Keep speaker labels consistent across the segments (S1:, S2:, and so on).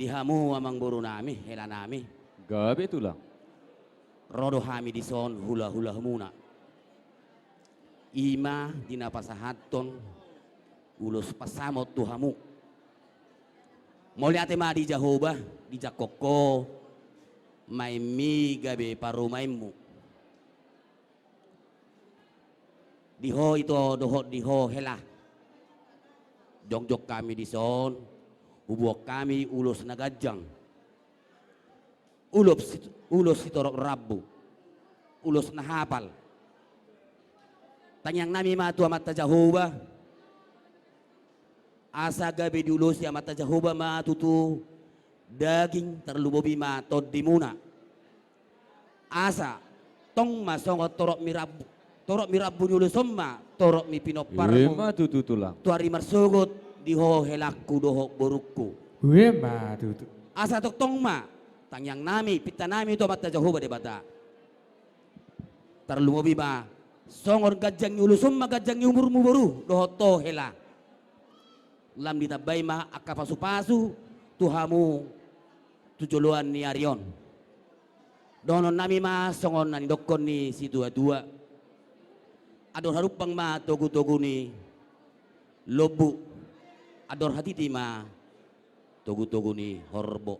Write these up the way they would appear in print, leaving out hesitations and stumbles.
S1: dihamu amang buru nami hela nami
S2: Gabi tulang.
S1: rodo hami dison hula hula muna ima dinapasahaton ulos pasamot tuhamu moli ate ma di Jehovah di jakoko may mi gabe parumaimu diho itu doho diho hela jongjok kami dison hubok kami ulos nagajang ulos sitorok rabu ulos nahapal tanyang nami matu amat Jehovah asa gabe diulos ya mata Jehovah matutu daging terlubobi matod dimuna asa tong masongot torok mirabu diulos somma torok mi pinoparmu
S2: Wema tutu tulang.
S1: tuari marsugot diho helakku doho borukku
S3: Wema tutu.
S1: asa tok tong ma tangyang nami pita nami to mata Jehovah de bata terlumobi ma songor gajang ulusum ma gajang umurmu boru doho to hela lam ditabay ma akapasu-pasu tuhamu tujuluan ni Arion donon nami ma songon nani dokon ni si dua-dua ador harupang ma togu-togu ni lobu ador hatiti ma togu-togu ni horbo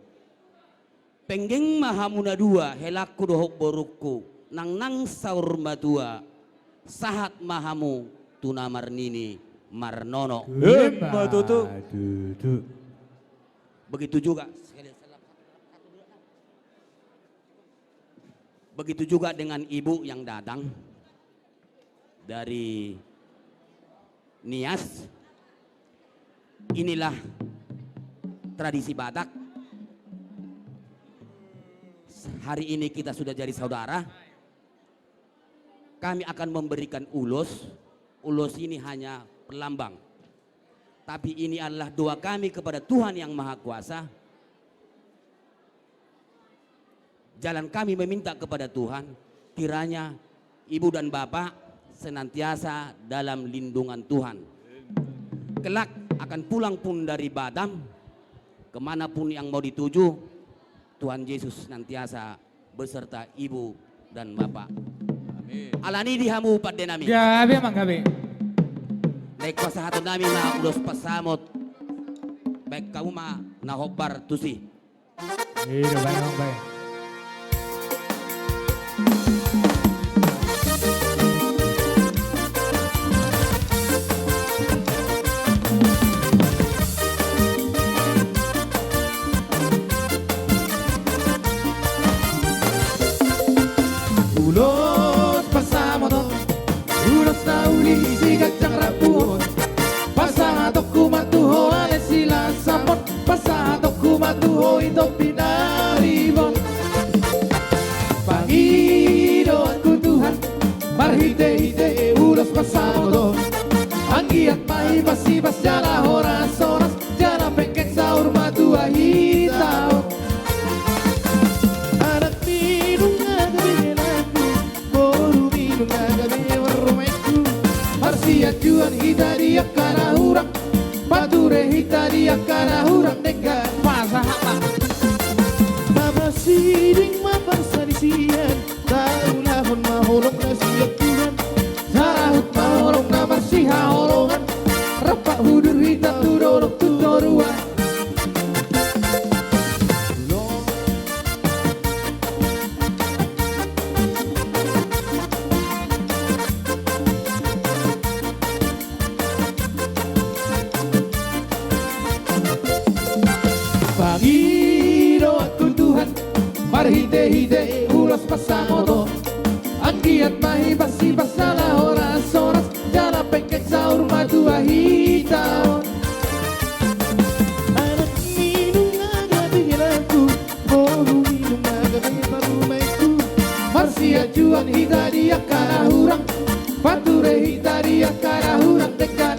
S1: penggeng mahamuna dua helakku dohok borukku nang saur madua sahat mahamu tunamar nini marnono
S2: Wema tutu.
S3: tutu.
S1: begitu juga dengan ibu yang datang dari Nias. Inilah tradisi Batak. Hari ini kita sudah jadi saudara. Kami akan memberikan ulos. Ulos ini hanya pelambang. Tapi ini adalah doa kami kepada Tuhan yang Maha Kuasa. Jalan kami meminta kepada Tuhan, kiranya ibu dan bapak senantiasa dalam lindungan Tuhan. Kelak akan pulang pun dari Badam, kemanapun yang mau dituju, Tuhan Yesus senantiasa beserta ibu dan bapak.
S2: Amin.
S1: Alani dihamu pada nami.
S3: Gabi emang gabi.
S1: Naik kuasa hatu nami na ulos pasamot. Baik kamu ma nahobar tusi.
S3: Hidup bayang bayang.
S4: Ulos pasamot, ulos na uli si gajang rapun. Pasahatok kumatuho ale sila sapot. Pasahatok kumatuho ito pinaribon. Panginoon ko Tuhan, marhite-hite ulos pasamot. Ang giat maibas-ibas jala horas-horas, jala pengkek saur matua hitao. Anak minum ngagabelanku, boru minum ngagabe warumaiku. Marsia juan hita dia kana hurang, bature hita dia kana hurang dekat pasahama. Mama siding maparsadisian, taulah pun mahorong na siya Tuhan. Sarahut mahorong na marsiha horongan, rapak hudur hita tudorok tudoruan. Panginoon ko Tuhan, marhite-hite ulos pasamoto. Ang giat mahibas-ibas na horas-horas, jala pengkek saur matua hitaon. Anak minum ngagabi hilanku, boru minum ngagabi marumaiku. Marsia juan hita dia kana hurang, bature hita dia kana hurang dekat.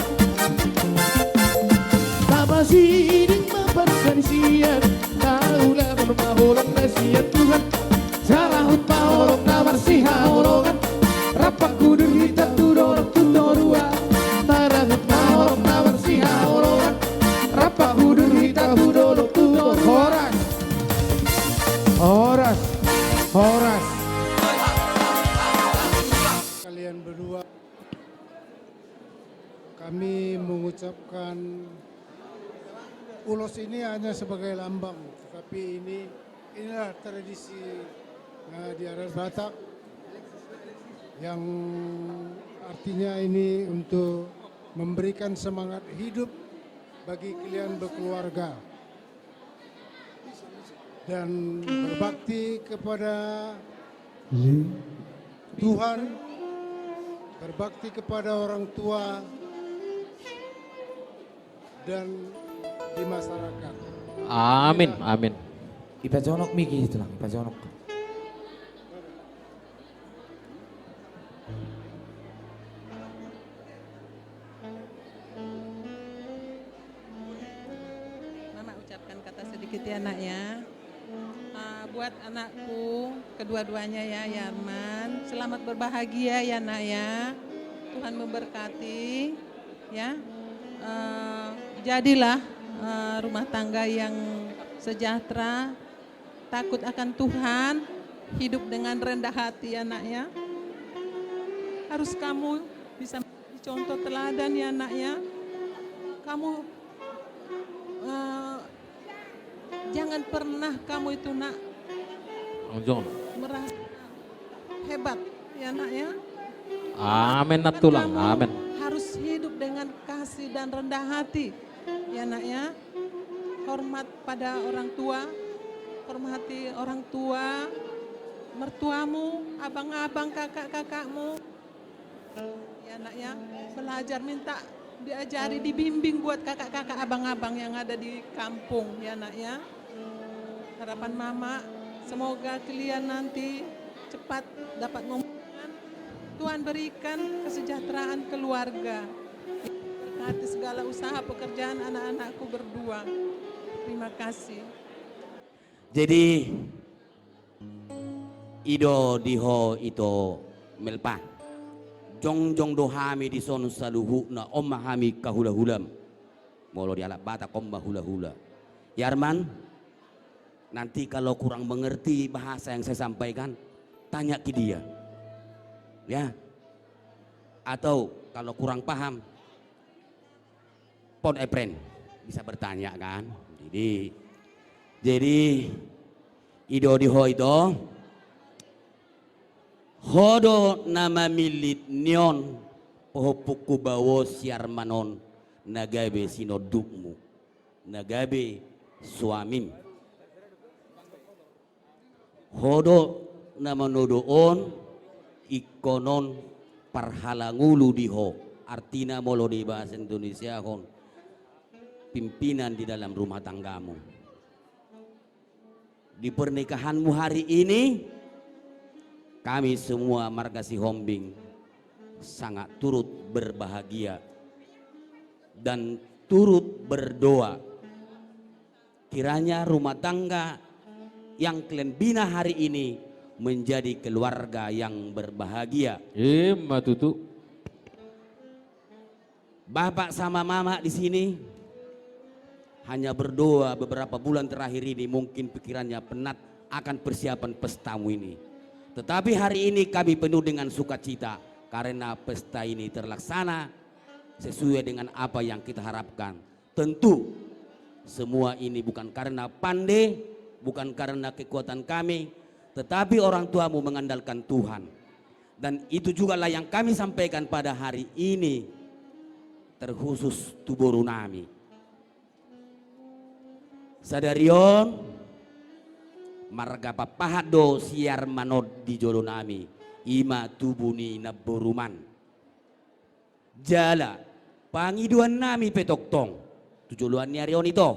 S4: Tabasiding maparsanisian, taulah mahorong na siya Tuhan. Sarahut mahorong na marsiha horongan, rapak kudur hita tudorok tudorua. Tarahut mahorong na marsiha horongan, rapak kudur hita tudorok tudorua. Horas. Kalian berdua, kami mengucapkan ulos ini hanya sebagai lambang, tetapi inilah tradisi di adat Batak yang artinya ini untuk memberikan semangat hidup bagi kalian berkeluarga dan berbakti kepada Tuhan, berbakti kepada orang tua dan di masyarakat.
S2: Amin, amin.
S5: Ipaconok Miki itu lang, ipaconok.
S6: Mama ucapkan kata sedikit ya nak ya. Buat anakku kedua-duanya ya Yarman, selamat berbahagia ya nak ya. Tuhan memberkati ya. Jadilah rumah tangga yang sejahtera, takut akan Tuhan, hidup dengan rendah hati ya nak ya. Harus kamu bisa menjadi contoh teladan ya nak ya. Kamu jangan pernah kamu itu nak
S2: Jangan.
S6: merasa hebat ya nak ya.
S2: Amin natulang, amin.
S6: Harus hidup dengan kasih dan rendah hati ya nak ya. Hormat pada orang tua, hormati orang tua, mertuamu, abang-abang, kakak-kakakmu ya nak ya. Belajar, minta diajari, dibimbing buat kakak-kakak, abang-abang yang ada di kampung ya nak ya. Harapan mama semoga kalian nanti cepat dapat momongan. Tuhan berikan kesejahteraan keluarga. Berkati segala usaha pekerjaan anak-anakku berdua. Terima kasih.
S1: Jadi ido diho ito melpa. Jong dohami di son saluhu na omma hami kahula-hulam. Molo di alat Batak omma hula-hula. Yarman, nanti kalau kurang mengerti bahasa yang saya sampaikan, tanya ke dia. Ya. Atau kalau kurang paham, pon epren bisa bertanya kan. Jadi ido diho itu hodo nama milit nion pohopuku bawo siarmanon nagabe sinodukmu nagabe suamim hodo nama nodoon ikonon parhalangulu diho, artina molo di bahasa Indonesia hon pimpinan di dalam rumah tanggamu. Di pernikahanmu hari ini kami semua marga Sihombing sangat turut berbahagia dan turut berdoa kiranya rumah tangga yang kalian bina hari ini menjadi keluarga yang berbahagia.
S2: Matutu.
S1: Bapak sama mama di sini hanya berdoa beberapa bulan terakhir ini, mungkin pikirannya penat akan persiapan pestamu ini. Tetapi hari ini kami penuh dengan sukacita karena pesta ini terlaksana sesuai dengan apa yang kita harapkan. Tentu semua ini bukan karena pandai, bukan karena kekuatan kami, tetapi orang tuamu mengandalkan Tuhan. Dan itu juga lah yang kami sampaikan pada hari ini, terkhusus Tuborunami. Sadarion marga papahado siar manod di jolonami ima tubuni naboruman jala pangiduan nami petoktong tujuluan ni arion ito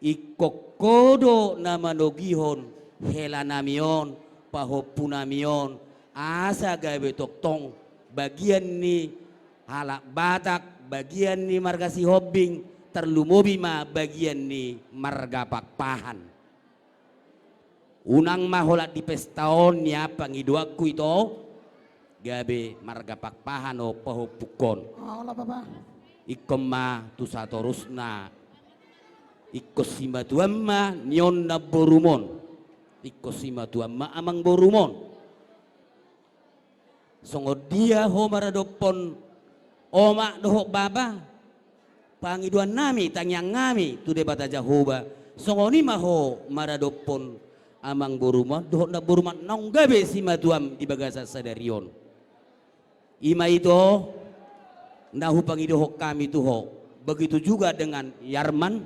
S1: ikokodo nama nogihon hela namion pahopunamion asa gawe toktong bagian ni halak Batak, bagian ni marga Sihombing, terlumobi ma bagian ni marga Pakpahan. Unang maholat di pestaon niya pangiduaku ito gabe marga Pakpahan o pahopukon.
S6: Allah Bapak.
S1: Ikom ma tusatorus na ikos simbatuan ma nyon na borumon Ikosima tua ma amang borumon. Songo dia ho maradopon oma doho baba. Pangiduan nami tangyang ngami tu debata Jahoba. Songo ni maho maradopon amang borumon doho na borumon nong gabe si matuam di bagasa sadarion. Ima itu nahu pangidoho kami tuho. Begitu juga dengan Yarman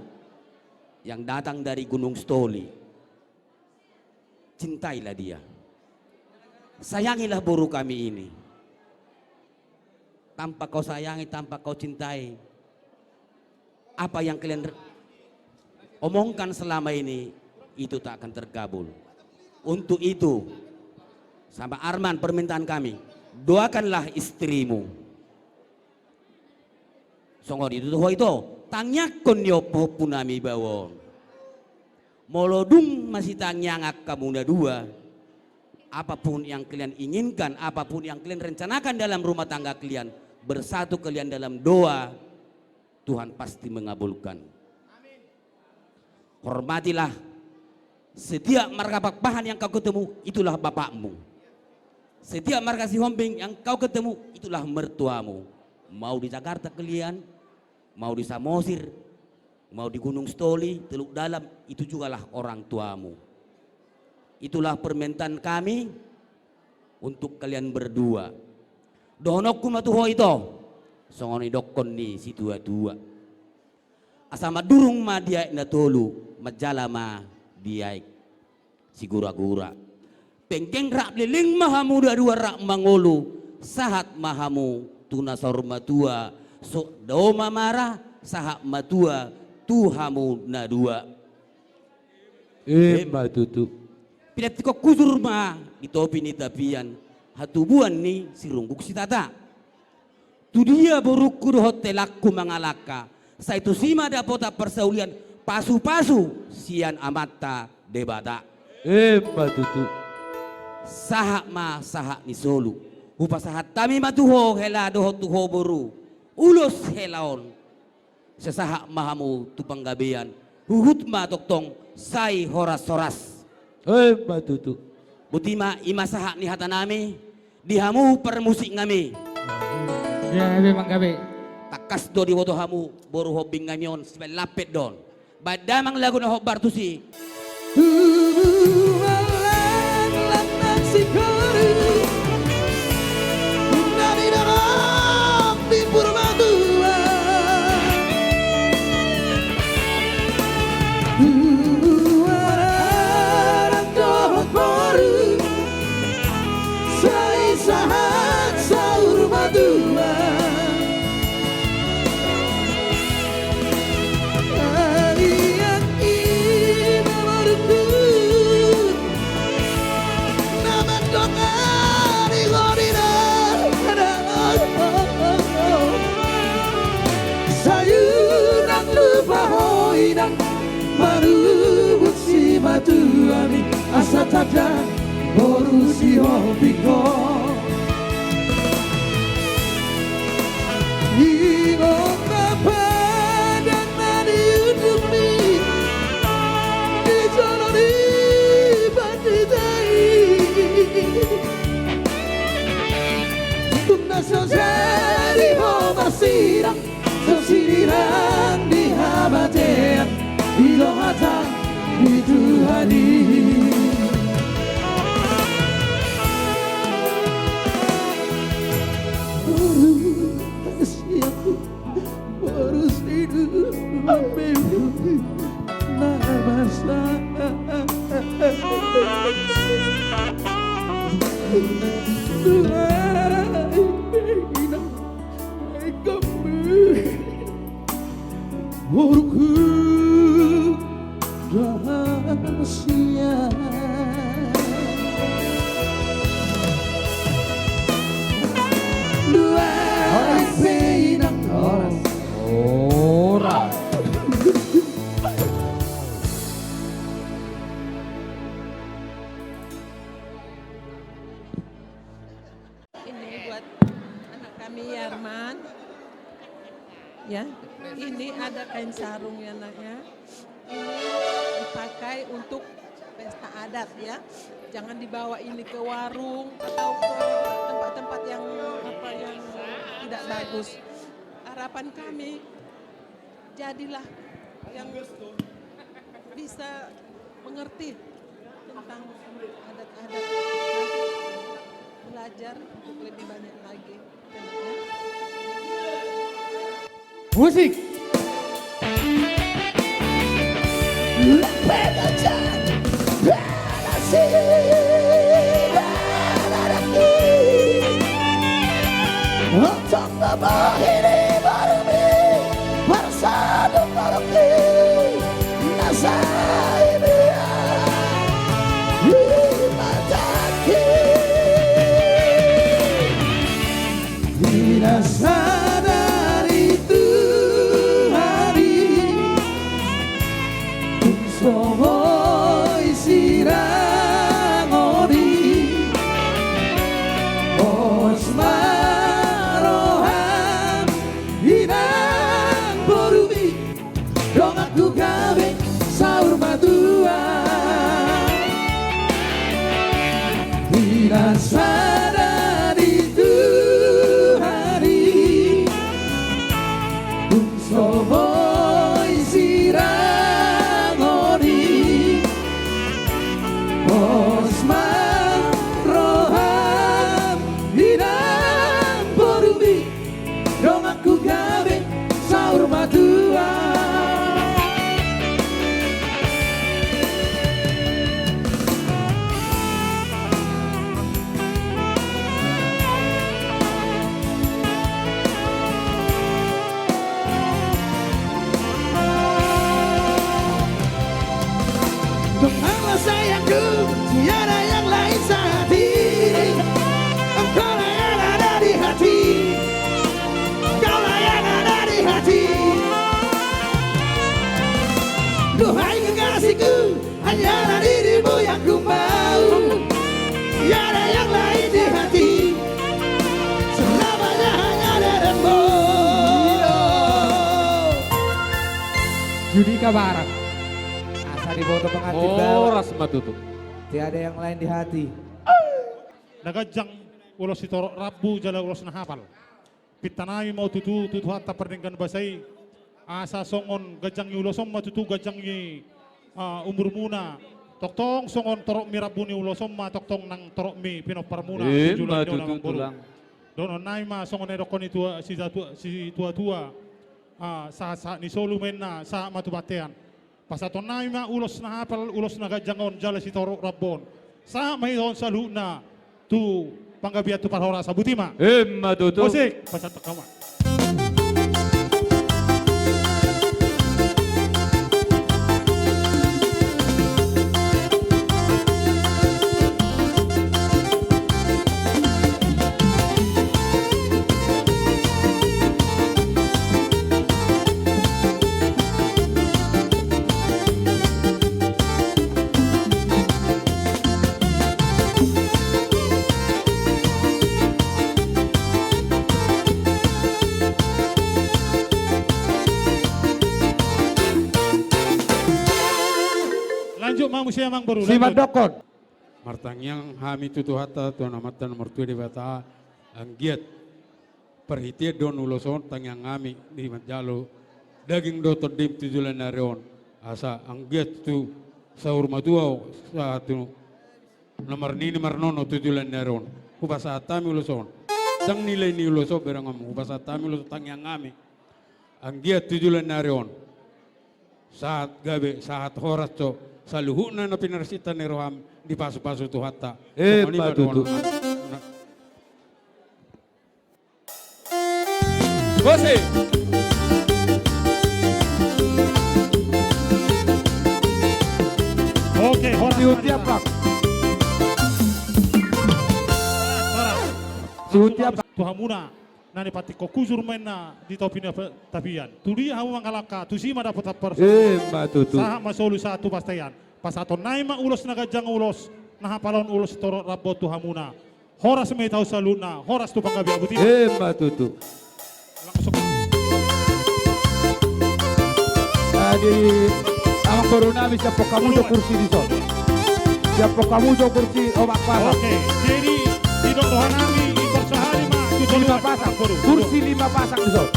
S1: yang datang dari Gunung Stoli. Cintailah dia. Sayangilah boru kami ini. Tanpa kau sayangi, tanpa kau cintai, apa yang kalian omongkan selama ini, itu tak akan terkabul. Untuk itu, sama Arman permintaan kami, doakanlah istrimu. Songor itu tangyakon yo punami bawon. Molodung masih tangyangak kamu na dua. Apapun yang kalian inginkan, apapun yang kalian rencanakan dalam rumah tangga kalian, bersatu kalian dalam doa, Tuhan pasti mengabulkan. Hormatilah setiap marga bahan yang kau ketemu, itulah bapakmu. Setiap marga si hombing yang kau ketemu, itulah mertuamu. Mau di Jakarta kalian, mau di Samosir, mau di Gunung Stoli, Teluk Dalam, itu jugalah orang tuamu. Itulah permintaan kami untuk kalian berdua. Dohonokku matuho itu, songoni dokon ni si tua-tua. Asama durung ma dia na tolu, majala ma dia si gura-gura. Pengkeng rak liling mahamu dua rak mangolu, sahat mahamu tuna sormatua. So doma marah sahak matua tuhamu na dua.
S2: Matutu.
S1: Pidat ko kuzur ma di topi ni tapian hatubuan ni si rungguk si tata. Tu dia buruk kudu hotelakku mangalaka. Sa itu sima dapota persaulian pasu-pasu sian amata debata.
S2: Matutu.
S1: Sahak ma sahak ni solu. Upasahat tami matuho hela doho tuho boru. Ulos helaon sesahak mahamu tupang gabean huhut ma toktong sai horas-horas.
S2: Matutu.
S1: Butima ima sahak ni hatanami dihamu permusik ngami.
S3: Ya, memang gabe.
S1: Takas do di woto hamu boru hobing ngamion sebel lapet don. Badamang lagu na hobar tu si.
S4: Tuami asa tada borusi hobiko Igo kapadan nadi udumi Di joroni banditai Tuna sosari ho masirang Sosirang di habatean Di lohatan itu hari Harus hidup rahasia dua pinang orang
S6: Ini buat anak kami Yarman. Ya, ini ada kain sarung ya nak ya. Ini dipakai untuk pesta adat ya. Jangan dibawa ini ke warung atau ke tempat-tempat yang tidak bagus. Harapan kami jadilah yang bisa mengerti tentang adat-adat, belajar untuk lebih banyak lagi. Ya.
S4: Musik. Sadari Tuhari Somoy sirangoni Osmaroham Hinang borumi Dong aku gawe sahur madua Hina sadari Tuhari Somoy sirangoni Osman Roham Hinang borumi Dong aku gawe sahur madua Tuhanlah sayangku, tiada yang lain saat ini. Engkaulah yang ada di hati, Engkaulah yang ada di hati. Duhai kekasihku, hanyalah dirimu yang ku mau. Tiada yang lain di hati, selamanya hanya dirimu.
S3: Judika Barat.
S5: Asa diboto pengantin
S2: Horas matutu.
S5: Tiada yang lain di hati.
S7: Nagajang ulos ito rabu jala ulos na hapal. Pitanami mau tutu hatta perningkan basay. Asa songon gajang ulosom matutu gajang ni umur muna. Toktong songon torok mi rabu ni ulosom ma toktong nang torok mi pinoparmuna.
S2: Matutu tulang.
S7: Dono nai ma songon edokon itu si tua-tua. Sa ni solu menna sa matubatean. Pasaton nai ma ulos na hapal ulos na gajangon jala si torok rabon. Sa mahidon sa luna tu panggabiat tu parhora sa butima.
S2: Matutu.
S7: Musik pasatok kawan. Lanjut mang musia mang baru.
S2: Si
S7: lanjut.
S2: Madokon.
S8: Martangyang hami tutu hatta tuan amatan nomor 2 di bata anggiat perhitia don uloson tangyang ngami di majalo daging doto dim tujulan narion asa anggiat tu sahur matuau satu nomor nini marnono tujulan narion kubasa atami uloson dang nilai ni uloso berangam kubasa atami uloso tangyang ngami anggiat tujulan narion saat gabe saat horas to saluhuna na pinarsita ni Roham di paso-paso tu hatta.
S2: Matutu. Musik.
S7: Oke, horas.
S2: Siutia Pak. Siutia Pak.
S7: Tuhamuna nani pati kokuzur mena di topina tapian. Tuli hamu mangalaka tu sima dapat apa?
S2: Matutu.
S7: Saha masolu satu pastayan. Pasaton naima ulos nagajang ulos nahapalon ulos torot rabot tuhamuna. Horas may tau saluna, horas tu panggabi abuti.
S2: Matutu.
S7: Langsung.
S2: Tadi ang baru namin sa pokamundo kursi di son. Siapa kamu do kursi obat pasang.
S7: Oke, jadi di Rohanami bersahari mak itu
S2: 5 pasang. Kursi 5 pasang besok.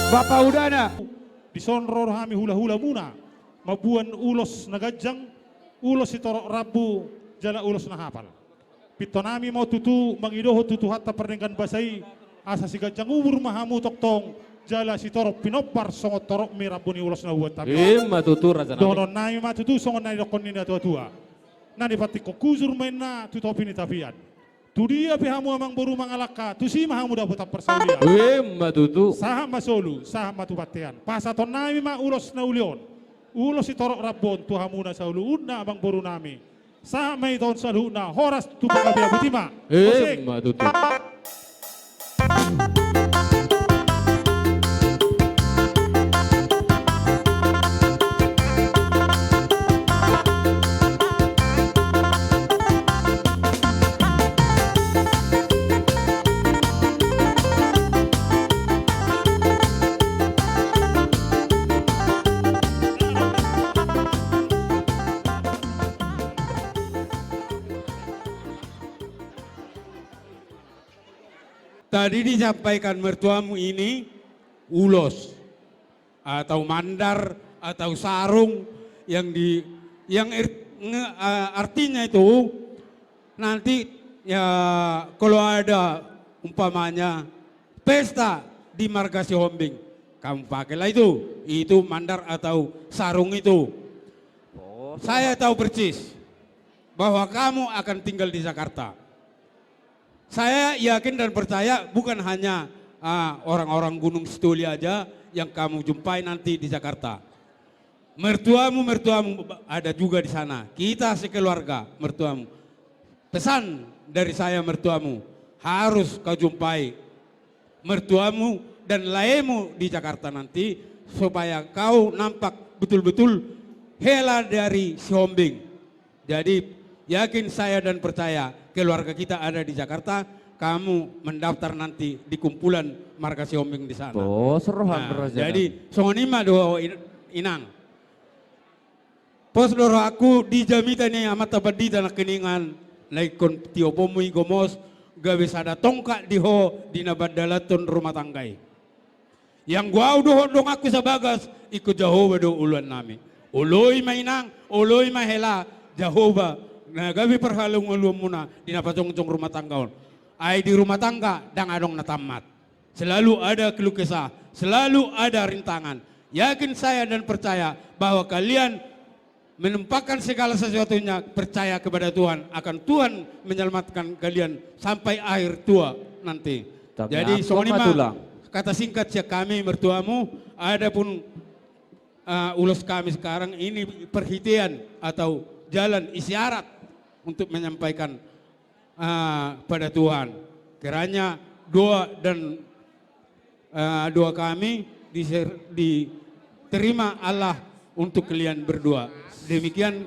S2: Bapak Udana.
S7: Di sonro Rohami hula-hula muna. Mabuan ulos nagajang, ulos itorok rabu, jala ulos na hapal. Pitonami mau tutu, mangidoho tutu hatta perningkan basai, asa si gajang umur mahamu toktong, jala si torok pinopar songot torok mirabuni ulos na buat tapi.
S2: Matutu raja nami.
S7: Donon nai matutu songot nai dokon nina tua-tua. Nani pati ko kuzur main na tutopi ni tapian. Tu dia pihamu amang boru mangalaka, tu si mahamu dapat persaulia.
S2: Matutu.
S7: Saha masolu, saha matupatian. Pasaton nami ma ulos na ulion. Ulos itorok rabon tuhamu na saulu una abang boru nami. Saha may tahun salu na horas tu pagabia butima. Osek.
S2: Matutu.
S8: Tadi disampaikan mertuamu ini ulos atau mandar atau sarung yang artinya itu nanti ya kalau ada umpamanya pesta di marga Sihombing kamu pakailah itu mandar atau sarung itu. Saya tahu persis bahwa kamu akan tinggal di Jakarta. Saya yakin dan percaya bukan hanya orang-orang Gunung Situli aja yang kamu jumpai nanti di Jakarta. Mertuamu ada juga di sana. Kita sekeluarga mertuamu. Pesan dari saya mertuamu, harus kau jumpai mertuamu dan laemu di Jakarta nanti supaya kau nampak betul-betul hela dari Sihombing. Jadi yakin saya dan percaya keluarga kita ada di Jakarta, kamu mendaftar nanti di kumpulan marga Sihombing di sana.
S2: Oh, serohan raja.
S8: Jadi songonima do inang. Pos doro aku dijamita ni amat tabadi dan keningan laikon tiopomui gomos gawe sada tongkak diho dinabadalaton rumah tanggai. Yang gua udah dong aku sabagas ikut Jehovah do uluan nami. Uloi mainang, uloi mahela Jehovah. Nah, gabi perhalung ulum muna di napatong-tong rumah tangga. Ai di rumah tangga dang adong natamat. Selalu ada keluh kesah, selalu ada rintangan. Yakin saya dan percaya bahwa kalian menempatkan segala sesuatunya percaya kepada Tuhan, akan Tuhan menyelamatkan kalian sampai akhir tua nanti.
S2: Tapi
S8: jadi
S2: aku
S8: soalnya kata singkat ya kami mertuamu, adapun ulos kami sekarang ini perhitian atau jalan isyarat untuk menyampaikan pada Tuhan. Kiranya doa dan doa kami diterima Allah untuk kalian berdua. Demikian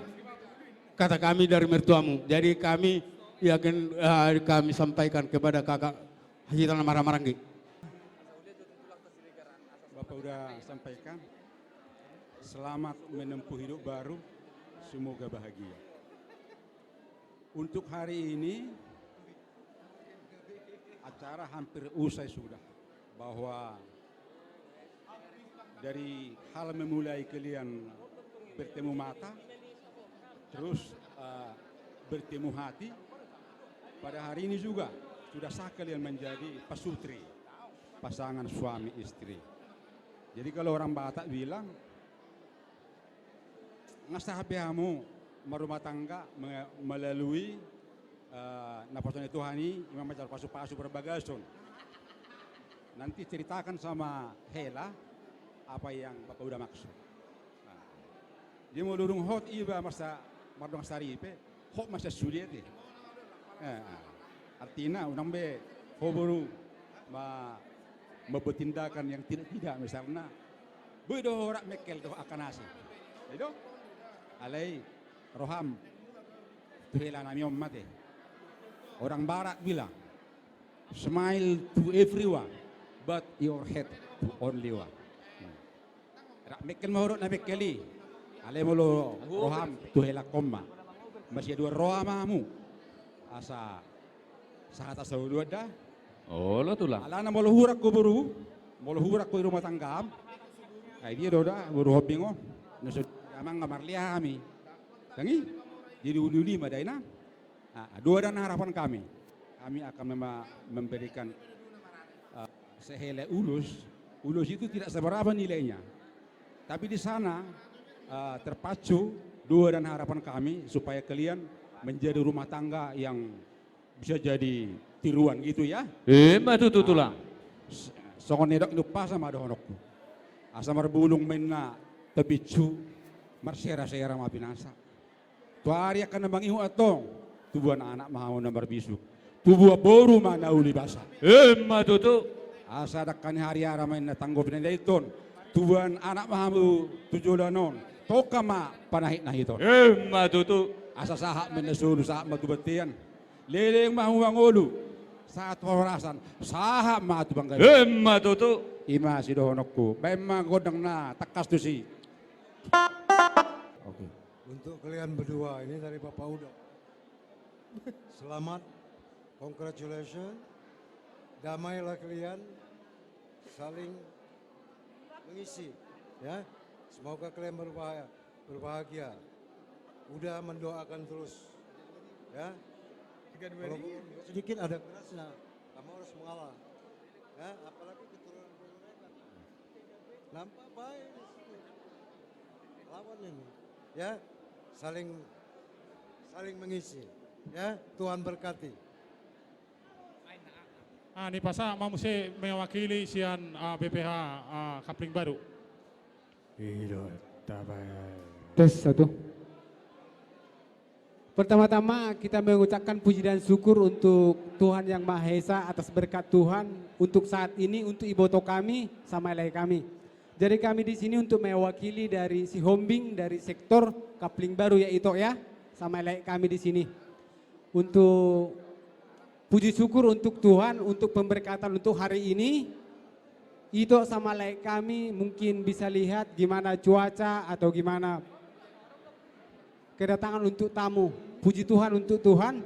S8: kata kami dari mertuamu. Jadi kami yakin kami sampaikan kepada kakak Haji Tanah Maranggi.
S9: Bapak udah sampaikan, selamat menempuh hidup baru, semoga bahagia. Untuk hari ini, acara hampir usai sudah, bahwa dari hal memulai kalian bertemu mata, terus bertemu hati, pada hari ini juga sudah sah kalian menjadi pasutri, pasangan suami istri. Jadi kalau orang Batak bilang, ngasah hamu merumah tangga melalui napason Tuhani imam macal pasu-pasu berbagason. Nanti ceritakan sama Hela apa yang Bapak udah maksud. Nah, dia mau lurung hot iba masa mardong saripe, hot masa sulit deh. Artinya unang be hoburu membuat yang tidak misalnya bedo horak mekel doh akanasi. Itu alai roham tuhela nami mate. Orang barat bilang smile to everyone but your head to only one. Mekel mahurut na mekeli. Ale mo lo roham tu hela koma. Masih dua rohamamu. Asa sa atas dua dah.
S2: Oh, lo tulang.
S9: Ala na mo lo hurak ko buru. Mo lo hurak ko rumah tangga. Ay dia doda buru hobingo. Nusud amang ngamarlia kami. Tangi. Jadi uli madai na. Dua dan harapan kami. Kami akan memberikan sehelai ulus. Ulus itu tidak seberapa nilainya. Tapi di sana terpacu dua dan harapan kami supaya kalian menjadi rumah tangga yang bisa jadi tiruan gitu ya.
S2: Matutu tulang.
S9: Songon nedok lupa sama dohonokku. Asa marbulung menna tebicu marsera-sera mapinasa. Tuari akan nambang ihu atong tubuhan anak mau nambar bisu. Tubuh boru mana uli basa.
S2: Matutu.
S9: Asa dakkan hari ara main na tanggopin na iton. Tubuhan anak mahamu tujulanon. Toka ma panahit na iton.
S2: Matutu.
S9: Asa sahak menasulu sahak matubatian. Leleng mahuwang ulu. Saat warasan sahak matubang gabi.
S2: Matutu.
S9: Ima si dohonokku. Memang godang na takas tu si.
S10: Oke. Untuk kalian berdua ini dari Bapak Udo. Selamat, congratulations. Damailah kalian, saling mengisi, ya. Semoga kalian berbahagia. Udah mendoakan terus, ya. Walaupun sedikit ada kerasnya, kamu harus mengalah, ya. Apalagi keturunan mereka. Nampak baik di situ. Lawan ini, ya. Saling mengisi, ya. Tuhan berkati.
S7: Ni pasa mamusi mewakili sian BPH Kapling Baru.
S3: Tes satu. Pertama-tama kita mengucapkan puji dan syukur untuk Tuhan Yang Maha Esa atas berkat Tuhan untuk saat ini, untuk iboto kami sama ilahi kami. Jadi kami di sini untuk mewakili dari si Hombing dari sektor Kapling Baru yaitu ya sama ilahi kami di sini. Untuk puji syukur untuk Tuhan untuk pemberkatan untuk hari ini. Itu sama ilahi kami mungkin bisa lihat gimana cuaca atau gimana kedatangan untuk tamu. Puji Tuhan untuk Tuhan.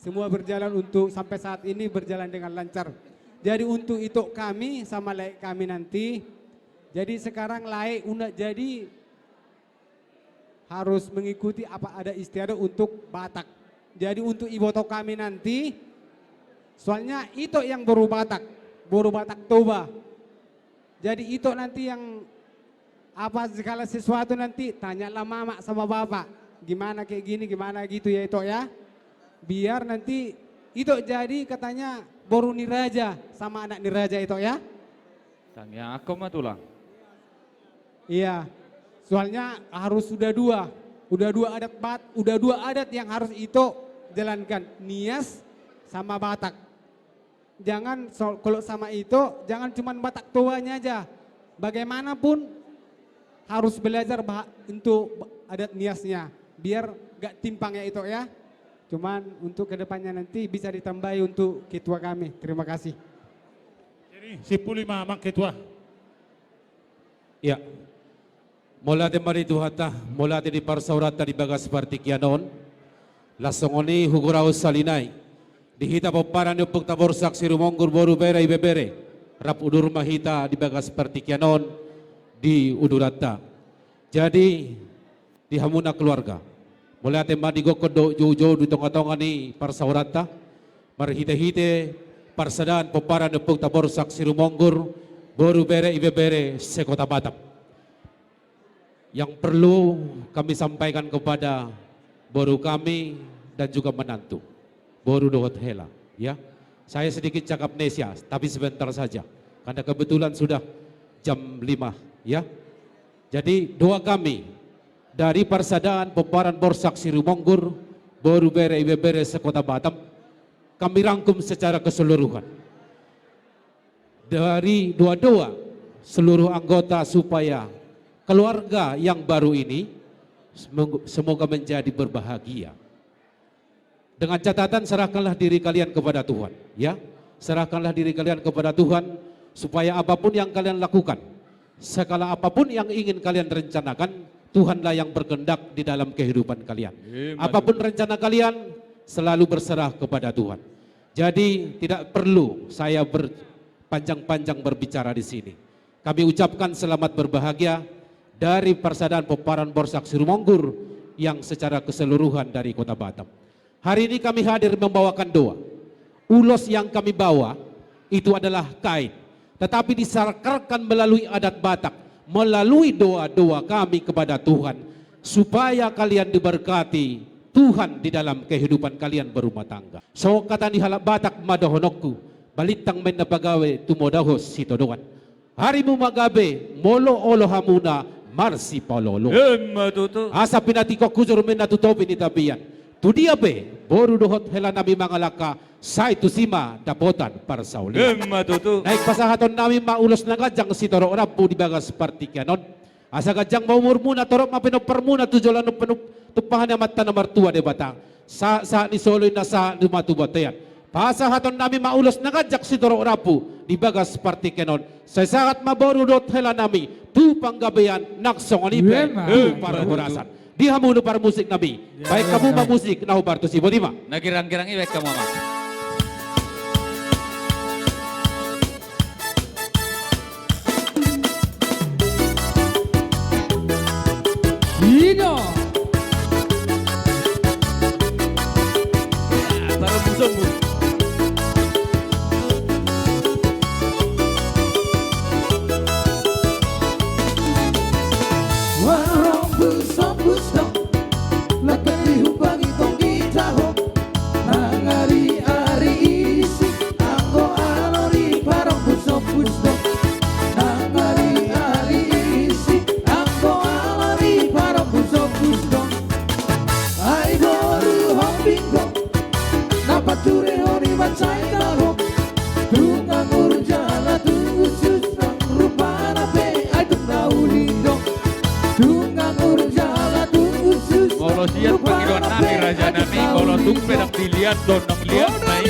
S3: Semua berjalan untuk sampai saat ini berjalan dengan lancar. Jadi untuk itu kami sama ilahi kami nanti. Jadi sekarang laik udah jadi harus mengikuti apa ada istiadat untuk Batak. Jadi untuk iboto kami nanti, soalnya itu yang baru Batak Toba. Jadi itu nanti yang apa segala sesuatu nanti tanyalah mama sama bapak, gimana kayak gini, gimana gitu ya itu ya. Biar nanti itu jadi katanya baru niraja sama anak niraja itu ya.
S2: Tanya aku mah tulang.
S3: Iya, soalnya harus udah dua adat yang harus itu jalankan, Nias sama Batak. Jangan kalau sama itu jangan cuma Batak tuanya aja, bagaimanapun harus belajar untuk adat Niasnya, biar gak timpang ya itu ya. Cuman untuk kedepannya nanti bisa ditambahi untuk ketua kami. Terima kasih.
S7: Jadi si Pulima Mang Ketua.
S1: Ya. Mula di marituhata, mula di parsaurata di bagas partikianon, lasongoni hugurao salinay, dihita paparan yung pagtaborsak si rumonggur boru bere ibebere, rap udur mahita di bagas partikianon di udurata. Jadi di hamuna keluarga, mula di madigokod jauh-jauh di tonga-tonga ni parsaurata, marhite-hite parsadaan paparan yung pagtaborsak si rumonggur boru bere ibebere se Kota Batam. Yang perlu kami sampaikan kepada boru kami dan juga menantu, boru dohot hela, ya. Saya sedikit cakap Nesia, tapi sebentar saja, karena kebetulan sudah jam 5, ya. Jadi doa kami dari Parsadaan Peparan Borsak Sirumonggur, boru bere ibebere sekota Batam, kami rangkum secara keseluruhan. Dari doa-doa seluruh anggota supaya keluarga yang baru ini semoga menjadi berbahagia. Dengan catatan serahkanlah diri kalian kepada Tuhan, ya. Serahkanlah diri kalian kepada Tuhan supaya apapun yang kalian lakukan,
S3: Segala apapun yang ingin kalian rencanakan, Tuhanlah yang berkehendak di dalam kehidupan kalian. Apapun rencana kalian, selalu berserah kepada Tuhan. Jadi tidak perlu saya berpanjang-panjang berbicara di sini. Kami ucapkan selamat berbahagia dari Persaudaraan Peparan Borsak Sirumonggur yang secara keseluruhan dari Kota Batam. Hari ini kami hadir membawakan doa. Ulos yang kami bawa itu adalah kain, tetapi disakarkan melalui adat Batak, melalui doa-doa kami kepada Tuhan, supaya kalian diberkati Tuhan di dalam kehidupan kalian berumah tangga. So kata ni halak Batak madohonokku, balitang men na pagawe tumodahos sitodoan. Harimu magabe molo olo hamuna marsi palolo.
S2: Matutu.
S3: Asa pinatiko kujur men natutopi ni tabian. Tudia be boru dohot hela nami mangalaka sai tusima dapotan parsauli.
S2: Matutu.
S3: Naik pasahaton nami maulos na gajang si toro rabu di bagas partikanon. Asa gajang maumur muna torok mapinopar muna tujulan no penup tupahan yang mata nomor tua de batang. Sa ni soloy na sa lumatu batayan. Pasahaton nami maulos na gajak si toro rabu di bagas partikanon. Sa saat maboru dot hela nami tu panggabean naksong onipe para horasan. Dihamuno para musik nabi. Baik kamu musik nahu bartu si bodima.
S2: Nagirang-girang iwek kamu mama.
S5: Hino.
S2: Para musuh.
S4: Warong busong-busong lakan dihubangi tong gitaho nangari-ari isi anggo alori parong busong-busong nangari-ari isi anggo alori parong busong-busong ai boru hombingo napature hori bacai taho tungang urjala tunggu susang rupana pe ai tunaulindo tungang urjala tunggu susang
S2: Kalau siap panggilan nami raja nami, kalau tung pedang dilihat donong lihat naik.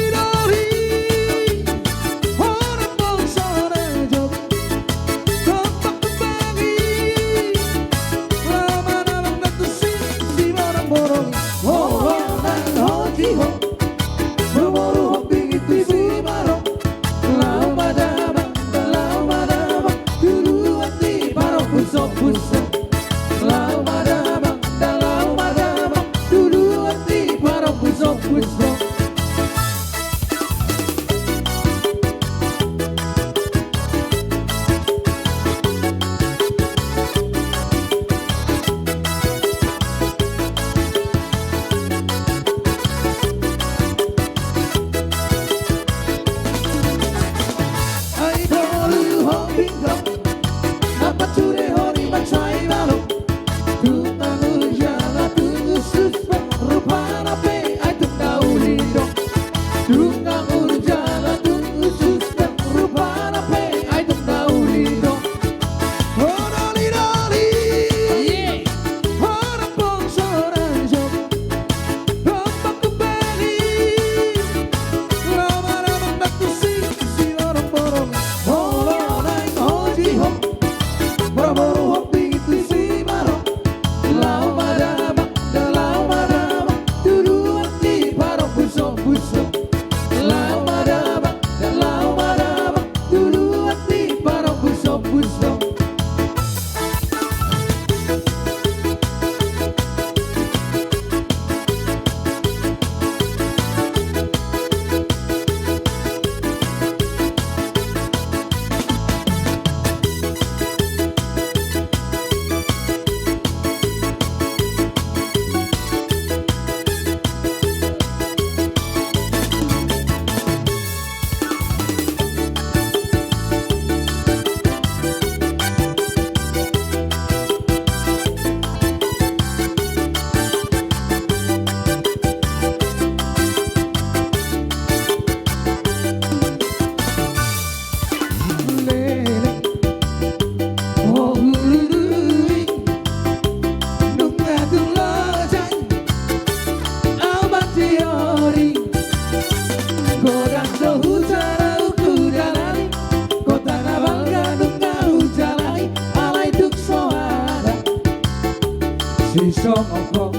S5: songoko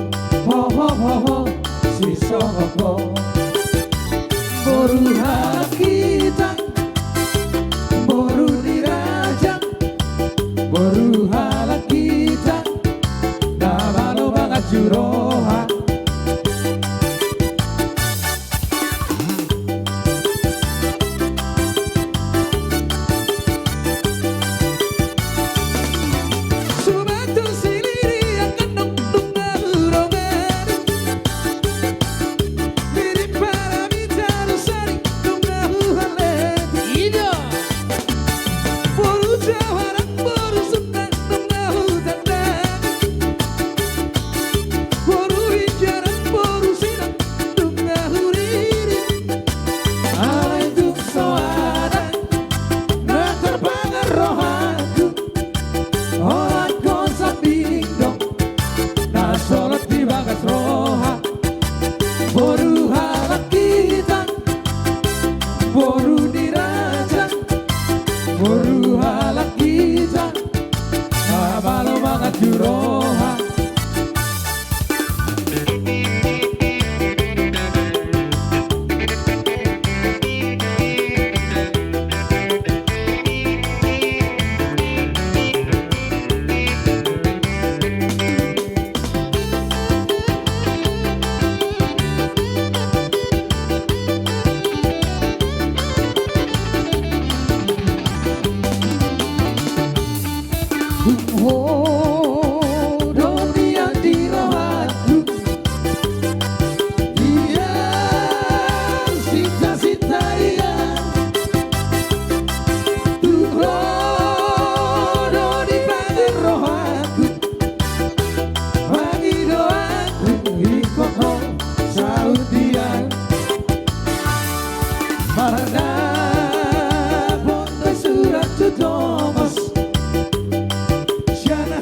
S5: ho ho ho ho si songoko boru kita boru dirajang boru hala kita dabalo banget juroha Shana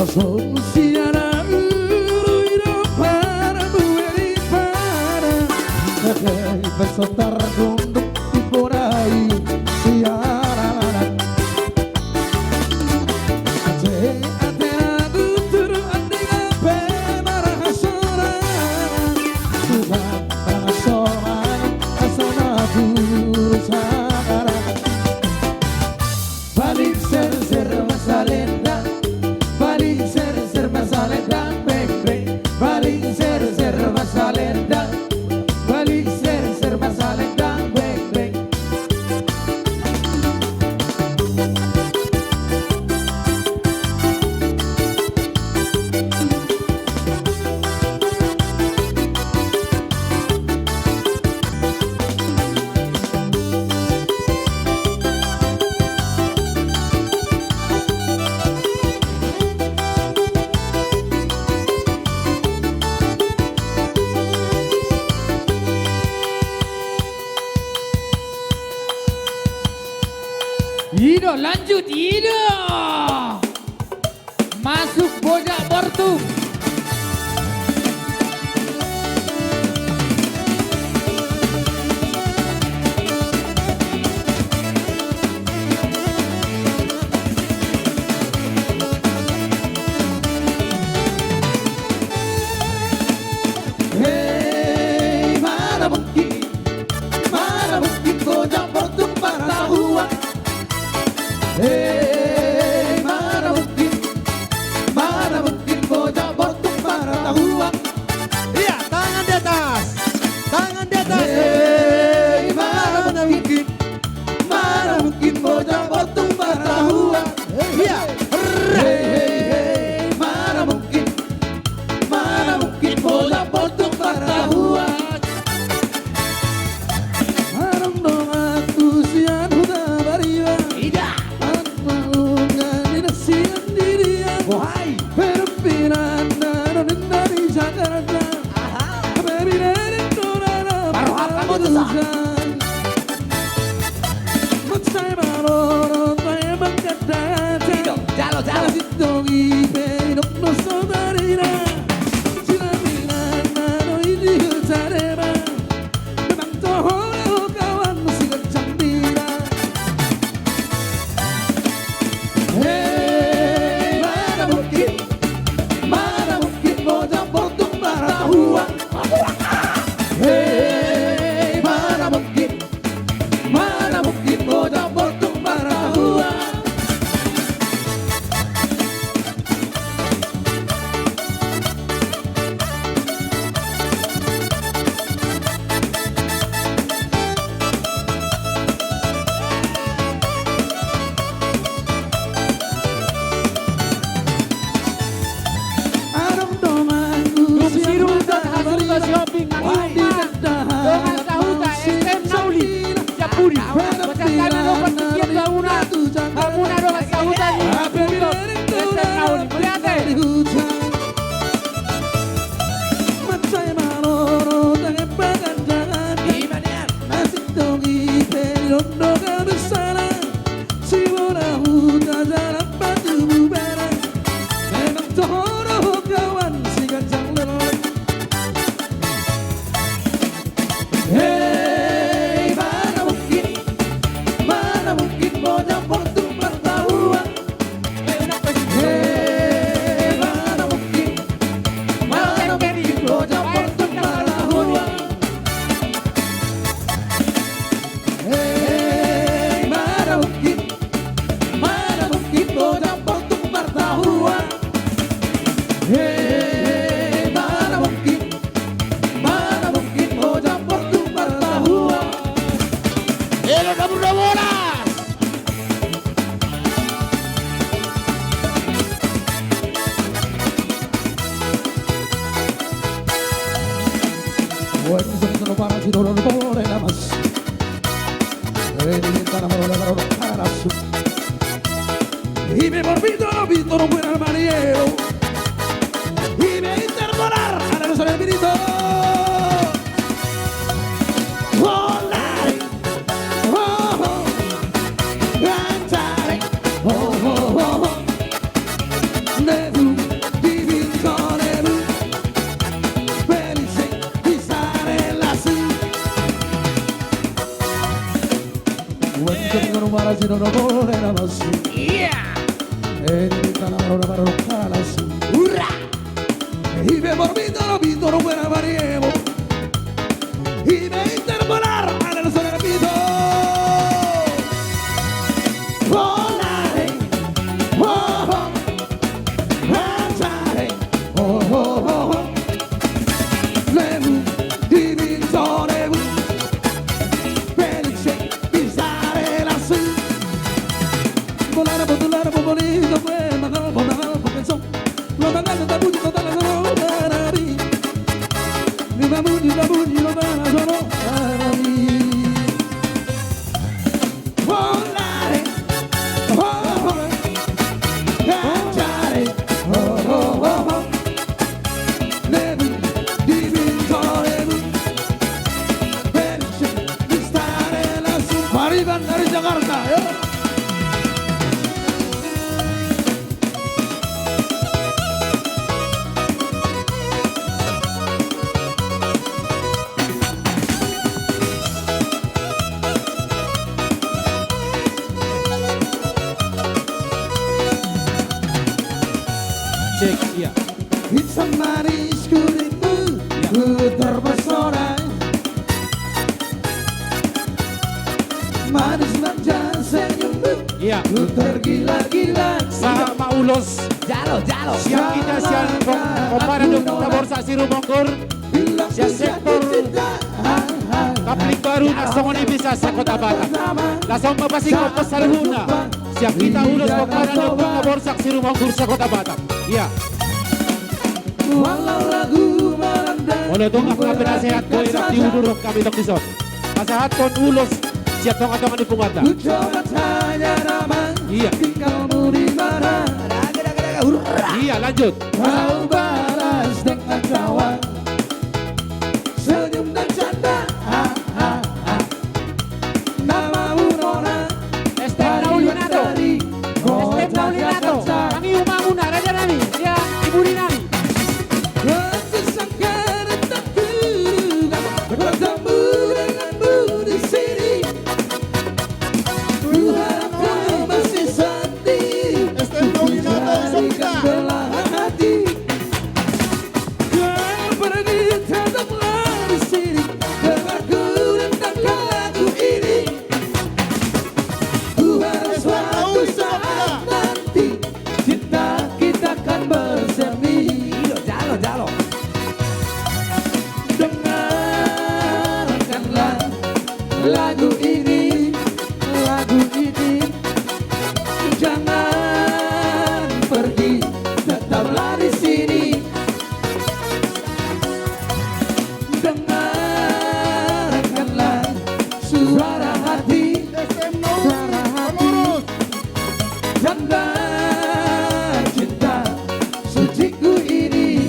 S4: Asociará uruiro para mover y para que empezó a estar rondando y por ahí y ahora balik ser masalenda, balik ser masalenda, beng balik ser masalenda, balik ser masalenda, beng.
S5: Ido, lanjut, Ido. Masuk Bojang Bortung.
S4: Hey, mana mungkin Bojang Bortung para uang. Hey, mana mungkin Bojang Bortung para uang.
S10: Iya, tangan di atas. Tangan di atas.
S4: Hey, mana mungkin Bojang Bortung para uang.
S10: Iya.
S4: Hey, mana mungkin Bojang Bortung para uang. Marang dong aku sian udah bariwa.
S5: Tidak.
S4: Maklumkan dinasihan dirian.
S5: Wahai.
S4: Perpinan dan dari Jakarta. Baby dari Torana.
S5: Baru apa kamu tuh, Sa?
S4: Matsai maroro tayo magkadata.
S5: Ido, jalo.
S4: Asitogi pedok no sodarira. Sinamina no iliyo tareba. Memang toho kawan sigat jambira. Hey, mana mungkin Bojang Bortung para uang. Hey, mana mungkin Bojang Bortung para uang. Arang domaku
S5: Sirul dan hasil ke shopping dengan kahuta STM Sauli Japuri. Bacakana do pertikian bangunan do kahuta ni untuk STM Sauli. Melihat
S4: Matsai maroro tangan bagan jangan. Masih togi perondo kabesara. Siwara huta jalan batu bubaran. Memang toro kawan si gancang lelah. Hey, mana mungkin Bojang Bortung bertahuan. Hey, mana mungkin Bojang Bortung bertahuan. Hey, mana mungkin Bojang Bortung bertahuan. Hey, mana mungkin Bojang Bortung bertahuan.
S1: Helo Daburas.
S4: Bueno, sono para si loro le damas. Diventano loro para su. Y me volvito no buen al mariero. Y me intermolar a la luz del espíritu. Volare, cantare, de tu no boleh namasu.
S5: Iya.
S4: Tanah baru kalasu. Hurra! Ibe morbito no buena variemo. Ibe intervolar al sorbito. Volare, oh oh, mangiare, oh oh oh. Levu, divinto levu. Felice di stare lassù. Volare, volare, volare, volare, penso. Lo mandate da bugi, da la sono carabi. Mi va bugi, lo da la sono carabi. Volare, oh oh, cangiare, oh oh oh. Levu, divinto levu. Felice di stare lassù. Arriva dari Jakarta,
S3: Cek, iya.
S4: Hitam manis kulitmu, ku terpesona. Manis manja senyummu,
S3: Iya.
S4: ku tergila-gila.
S3: Sama Ulos.
S5: Jalo.
S3: Siang kita siang kompada dong tabor saksi rumongkur. Siang sektor kaplik baru nasong ini bisa sa Kota Batak. Nasong mapasing ko pasarhuna. Siang kita Ulos kompada dong tabor saksi rumongkur sa Kota Batak. Iya.
S4: Walau lagu melanda.
S3: Oleh dong aku penasehat ko irak diudurok kami dok dison. Masahat kon Ulos siap tong atong di pungata.
S4: Ku coba tanya nama,
S3: Iya.
S4: tinggalmu di mana?
S3: Iya lanjut.
S4: Kau balas dengan tawa, senyum dan canda. Namamu Nona,
S5: Esther Naulinato. Esther Naulinato. Kami umamuna raja nami. Ya ibu nami.
S4: Kesesakan tak kuduga bertemu denganmu di sini. Ku harap kau masih sendiri, menjadikan belahan hati. Kau pergi tetaplah di sini, dengarku tentang lagu ini. Ku harap suatu saat nanti cinta kita akan bersemi.
S5: Jalo.
S4: Dengarkanlah lagu ini, jangan pergi, tetaplah di sini. Dengarkanlah suara hati, tanda cinta suciku ini.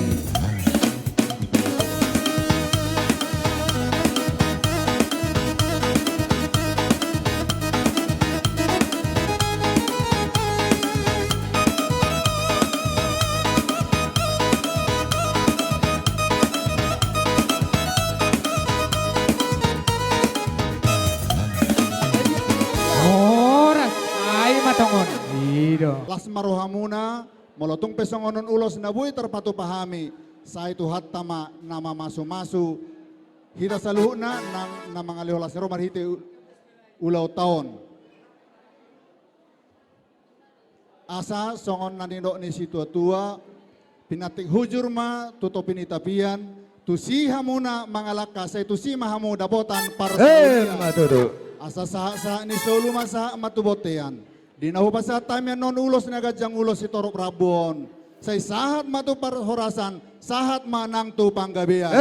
S5: Ora. Ai matongon. Ido.
S10: Las maruhamuna, molotong pesongonon ulos na buhay terpatu pahami. Sa itu hatama nama masu-masu. Hita saluhna na mga liholas romar hiti ulaw taon. Asa songon nanindo ni si tua-tua, pinatik hujur ma tutupin itapian, tusiha muna mga lakas, ay tusiha hamu dapotan para sa asa sa ni solo masa matubotean. Dinahubasa time non ulos na gadyang ulos si Torok Rabon. Say sahat matu horasan, sahat manang tu panggabian.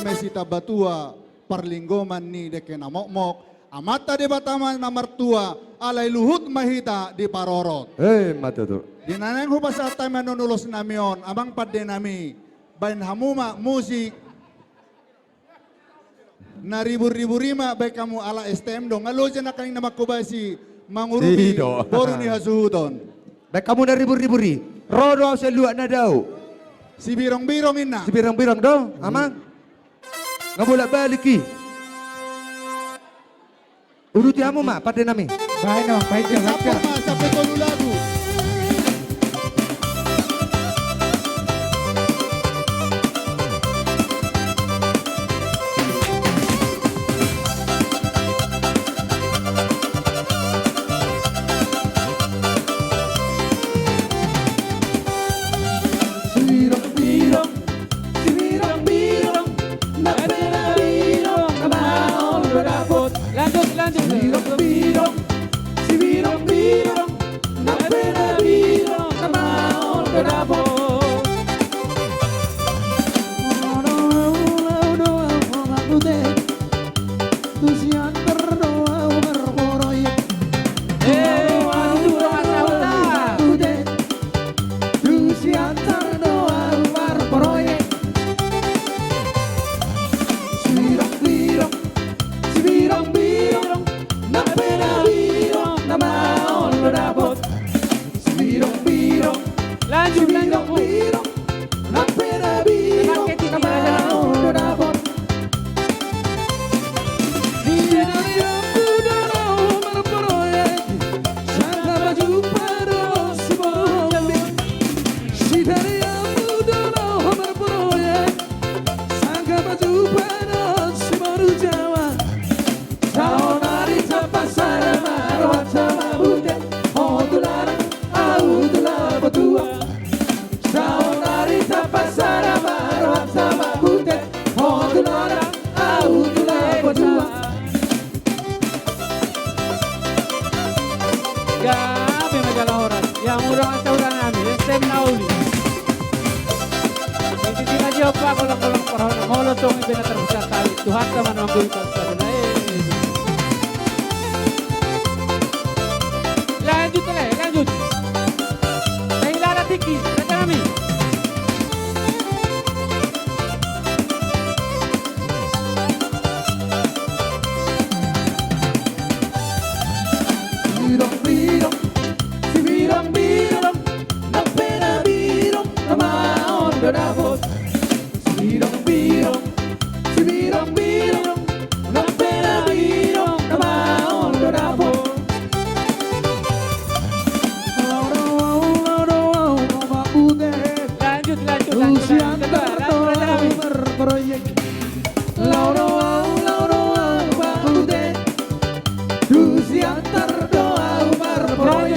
S10: Mesita batua, parlinggoman ni deke namokmok. Amata di bataman na martua, alay luhut mahita di parorot. Dinanang hubasa time non ulos namion, amang padde nami. Bain hamuma musik, na ribu-ribu rima baik kamu ala STM dong. Ngalo dyan na kaning namakubasi mangurubi boru ni hasuhuton.
S11: Baik kamu dari ribu-ribu rodo sa luak na daw.
S10: Si birong-birong ina.
S11: Si birang-birang daw, amang. Nga bolak balik ki. Uruti amo ma, pada nami.
S3: Baik no, baik ya, baik
S10: Sapor
S3: ya.
S10: mas sampai tolu lagu.
S5: Lanjut, lanjut. Lanjut, lanjut. Pakai tiga aja. Gabi majalah orang yang murah saudan kami STM Nauli. Hindi na diyo pa kulang-kulang para molotong ibina terbesar tali. Tuhan teman mampu pasal. Lanjut lanjut. Nailara Tiki, kata kami.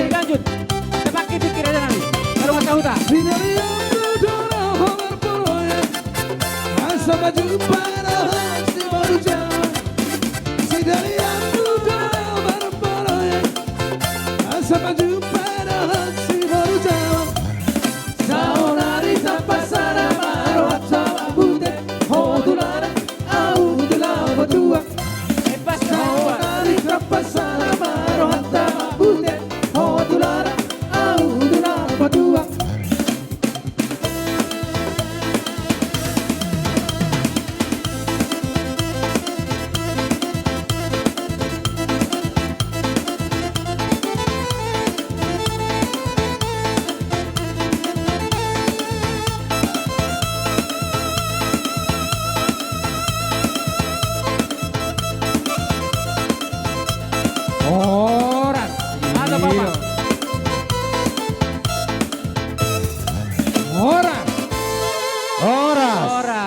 S5: Lanjut. Pakai dikir aja nanti. Baru masa huta. Horas. Ada Bapak. Horas.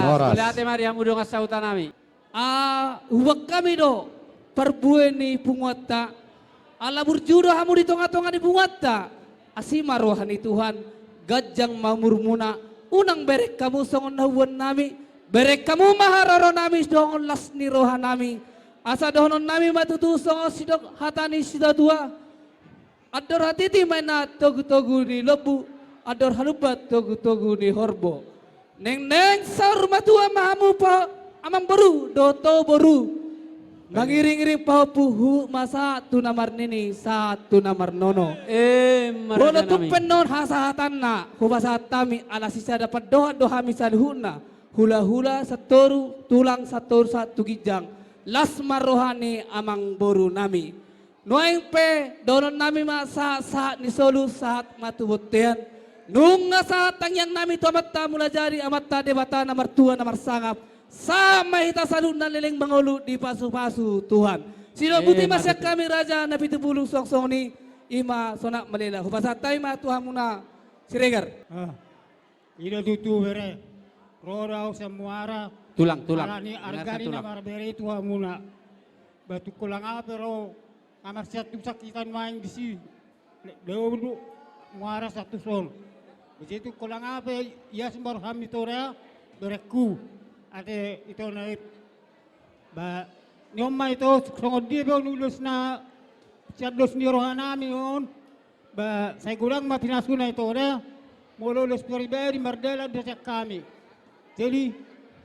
S11: Horas.
S5: Lihat mari yang mudah ngasih sautan kami.
S1: Huwag kami do perbuan ni pungwata. Ala burjudo hamu di tonga-tonga ni pungwata. Asima rohani Tuhan. Gajang mamurmuna. Unang berek kamu songon nahuan nami. Berek kamu mahararo nami songon las ni rohan nami. Asa dohonon nami matutu songon sidok hatani sida dua. Ador hatiti maina togu-togu ni lebu. Ador halubat togu-togu ni horbo. Neng saur matua mahamu pa amang baru doto baru. Mangiring-iring pa puhu masa tu namar nini satu namar nono. Bono tumpen non hasahatan na hubasatami ala sisa dapat doha misal huna. Hula-hula satoru tulang satoru satu gijang. Las marohani amang boru nami. Noeng pe donon nami masa saat ni solu saat matu botean. Nunga saat yang nami tu amat ta mula jari amat ta debata namar tua namar sangap. Sama hita salun na leleng mangulu di pasu-pasu Tuhan.
S5: Sino buti masyak kami raja na pitupulong soksong ni ima sonak malela. Hupasatay ma Tuhan muna Siregar.
S12: Ilo tutu bere. Rorau semuara.
S5: Tulang.
S12: Alani argani na marbere Tuhan muna. Batu kulang pero amar satu sakitan main di sini. Dulu muara satu sol. Begitu kulang apa ya sembar ham itu rea bereku. Ate itu naik. Ba nyoma itu songod dia bau nulis na siados ni rohanami on. Ba saya kurang ma pinasuna itu rea. Mululos pribadi mardela desa kami. Jadi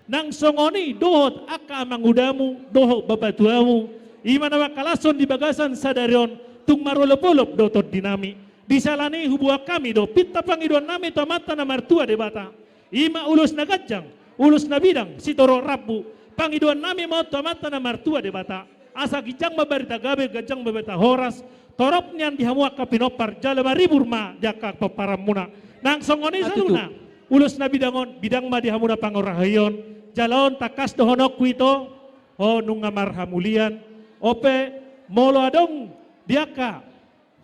S13: nang songoni dohot aka mangudamu dohot babatuamu imana wakalason di bagasan sadarion tung marolopolop dotot dinami disalani hubua kami do pitta pangidon nami tamata na martua debata ima ulus nagajang ulus nabidang sitoro rabu pangidon nami mau tamata na martua debata asa gijang mabarita gabe gajang mabeta horas torop nian dihamua kapinopar jalama riburma jaka paparamuna nang songoni saluna ulus nabidangon bidang ma dihamuna pangorahayon jalon takas dohonok kuito ho nunga marhamulian ope molo adong diaka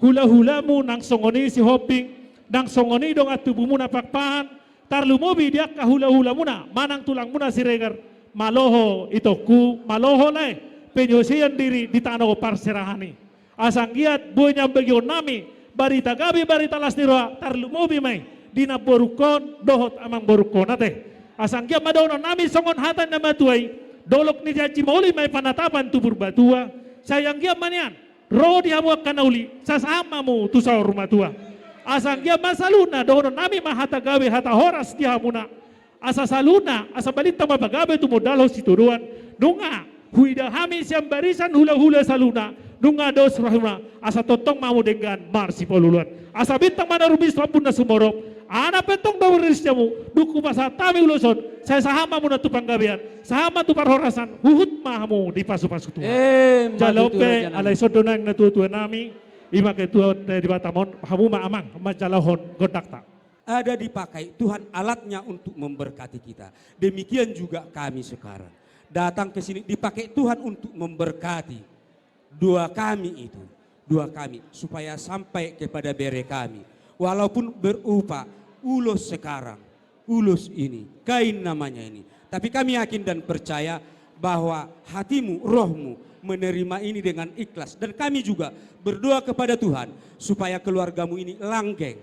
S13: hula-hulamu nang songoni si hoping nang songoni dong atubumu na pakpahan tarlumobi diaka hula-hula muna manang tulang muna Siregar maloho itoku maloho lai penyusian diri di tanah parserahani asang giat buenya bagion nami barita gabi barita lasniroa tarlumobi mai dina borukon dohot amang borukon ate asang giat madono nami songon hatan na matuai dolok ni jaji mauli may panatapan tubur batua sayang giat manian ro dihamuak kanauli sasamamu tu sa rumah tua asang giat masaluna dono nami mahata gawe hata horas dihamuna asa saluna asa balita mabagabe tu modalo situruan nunga huida hami siam barisan hula-hula saluna nunga dos rahima asa totong mamu dengan marsi poluluan asa bintang mana rubis lapun na sumorop ana petong bawaris jamu duku masa tami uloson saya sahama muna tu panggabean sahama tu parhorasan huhut mahamu di pasu-pasu Tuhan jalope alai sodonang na tuwa nami ima ke tuwa di batamon hamu maamang majalahon godakta
S1: ada dipakai Tuhan alatnya untuk memberkati kita demikian juga kami sekarang datang ke sini dipakai Tuhan untuk memberkati dua kami supaya sampai kepada bere kami walaupun berupa ulos sekarang ulos ini kain namanya ini tapi kami yakin dan percaya bahwa hatimu rohmu menerima ini dengan ikhlas dan kami juga berdoa kepada Tuhan supaya keluargamu ini langgeng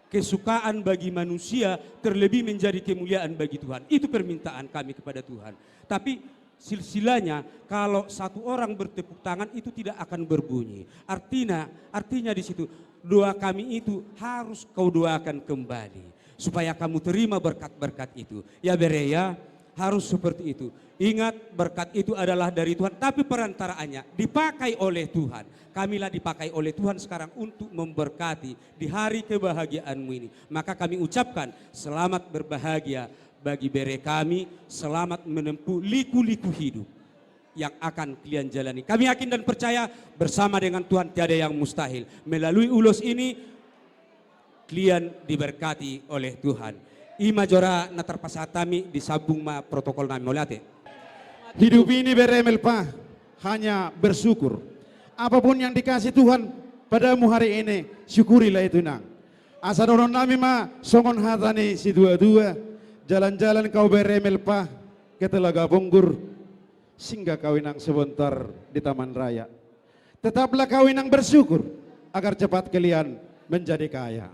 S1: kesukaan bagi manusia terlebih menjadi kemuliaan bagi Tuhan itu permintaan kami kepada Tuhan tapi silsilanya kalau satu orang bertepuk tangan itu tidak akan berbunyi artinya di situ doa kami itu harus kau doakan kembali supaya kamu terima berkat-berkat itu ya Berea harus seperti itu ingat berkat itu adalah dari Tuhan tapi perantaraannya dipakai oleh Tuhan kamilah dipakai oleh Tuhan sekarang untuk memberkati di hari kebahagiaanmu ini maka kami ucapkan selamat berbahagia bagi bere kami selamat menempuh liku-liku hidup yang akan kalian jalani. Kami yakin dan percaya bersama dengan Tuhan tiada yang mustahil. Melalui ulos ini kalian diberkati oleh Tuhan. Ima jora na terpasatami disabung ma protokol nami molate.
S9: Hidup ini beremelpa hanya bersyukur. Apapun yang dikasih Tuhan padamu hari ini syukurilah itu nang. Asa donon nami ma songon hatani si dua-dua jalan-jalan kau beremelpa ke Telaga Bonggur. Sehingga kawinang sebentar di Taman Raya. Tetaplah kawinang bersyukur agar cepat kalian menjadi kaya.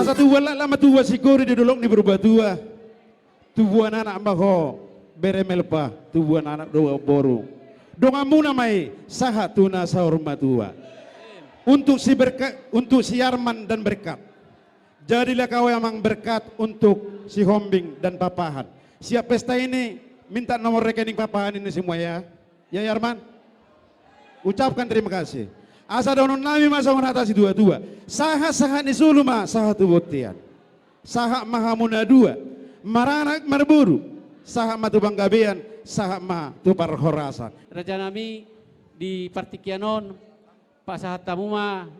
S9: Asa tua lama tua sikori di dolong ni berubah tua. Tubuan anak maho beremelpa tubuan anak doa boru. Dongamu namai sahat tuna sahurma tua. Untuk si berkat, untuk si Yarman dan berkat. Jadilah kau yang berkat untuk si Hombing dan Papahan. Siap pesta ini minta nomor rekening papahan ini semua ya. Ya Yarman. Ucapkan terima kasih. Asa donon nami masa menatasi dua-dua. Saha-saha ni suluma saha tubutian. Saha mahamuna dua. Maranak marburu. Saha matu banggabean. Saha ma tu parhorasan.
S5: Raja nami di Partikianon Pak Sahat Tamuma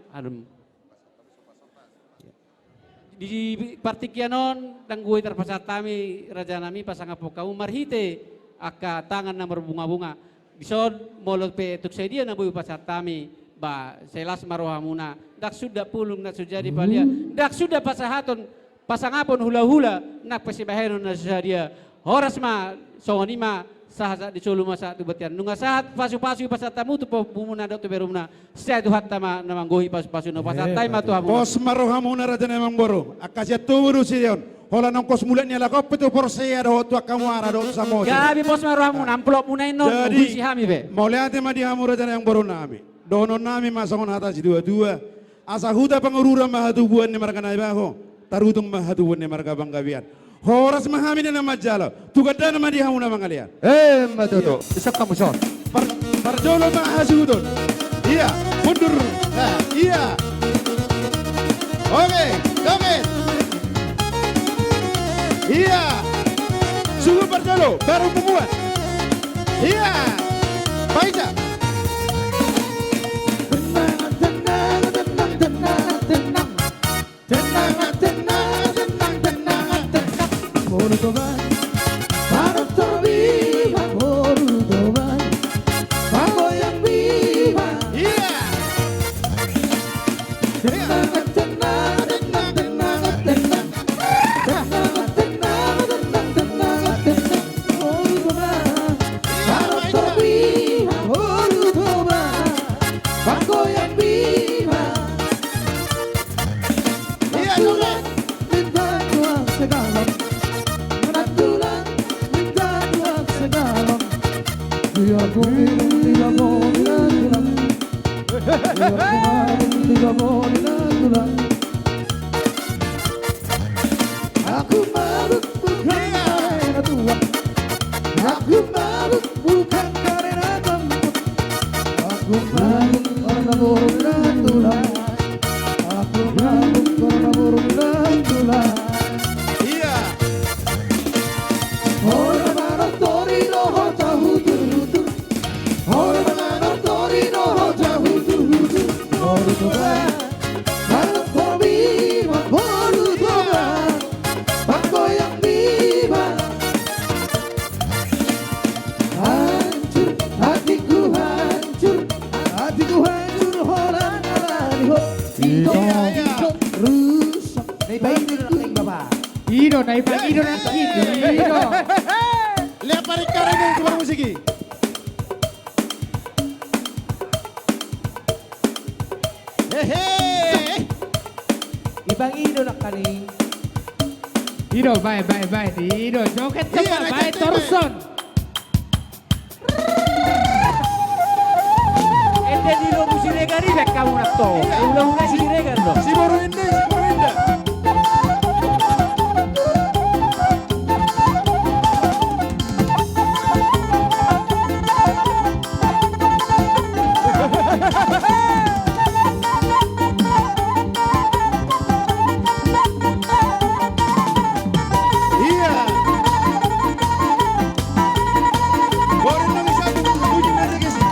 S5: di Partikianon tanggui terpasat tami raja nami pasang apokau marhite aka tangan na berbunga-bunga Dison molot pe tuk saya dia nabu pasatami ba selas marohamuna dak sudah pulung nak sujadi palia dak sudah pasahaton pasangapon hula-hula nak pasibaheron na dia horas ma songonima saha diculu masa tu betian nunga sahat pasu-pasu pasatamu tu pumuna dok tu berumna saya tu hatta ma namanggohi pasu-pasu no pasatai ma tu hamuna
S9: Pos marohamuna raja nemang boro. Akasia turu siyon. Hola nong kos mulatnya lah kau petu porseya do tu akamwara do samo.
S5: gabi pos marohamuna amplop munai non
S9: Jadi
S5: si hami be
S9: mauliate ma di hamu raja yang boro nami. Dono nami masangon atas dua-dua. Asa huda pangurura mahatubuan ni marga naibaho. Tarutung mahatubuan ni marga banggabian. Horas mahami na majalo. Tugada na madihamu na mangalian.
S11: Matuto. Bisa kamu son.
S9: Parjolo mahasudon. Iya, mundur. Nah, iya. Oke, oke. Iya. Sungguh parjolo, baru pembuat. Iya. Baiklah.
S4: Cordovan, para viva, Cordovan, pago yang viva.
S9: Iya.
S4: Tenang, tenang, tenang, tenang, tenang, tenang, tenang, tenang, tenang, Cordovan, para viva, Cordovan, pago yang viva.
S9: Iya,
S4: Tuhan, minta doa segala. Biar ku minum tidak boleh tulang, biar ku tidak boleh tulang. Aku mabuk bukan karena tua, aku mabuk bukan karena gembut, aku mabuk karena burung dan tulang, aku mabuk karena burung dan tulang.
S9: Iya.
S4: Ora mano torino hota hutu hutu, ora mano torino hota hutu hutu, ora toba, mano viva, ora toba, bangko yang viva. Hancur, hatiku hancur, hatiku hancur, holan alani ho. Hidup rusak, baik ini bapak.
S12: Ido na ipag ido na ido.
S9: Lihat paling karen yang cuma musiki. Hehe.
S5: ibang ido nak kani
S12: Ido bye bye bye ido joget
S9: Iya,
S12: coba bye
S9: joget,
S12: Torson.
S5: ente di lo musirega ribek kamu nak to ulah-ulah si rega do
S9: Si baru ini, si baru ini. Iya. Baru ini satu puji lagi sih.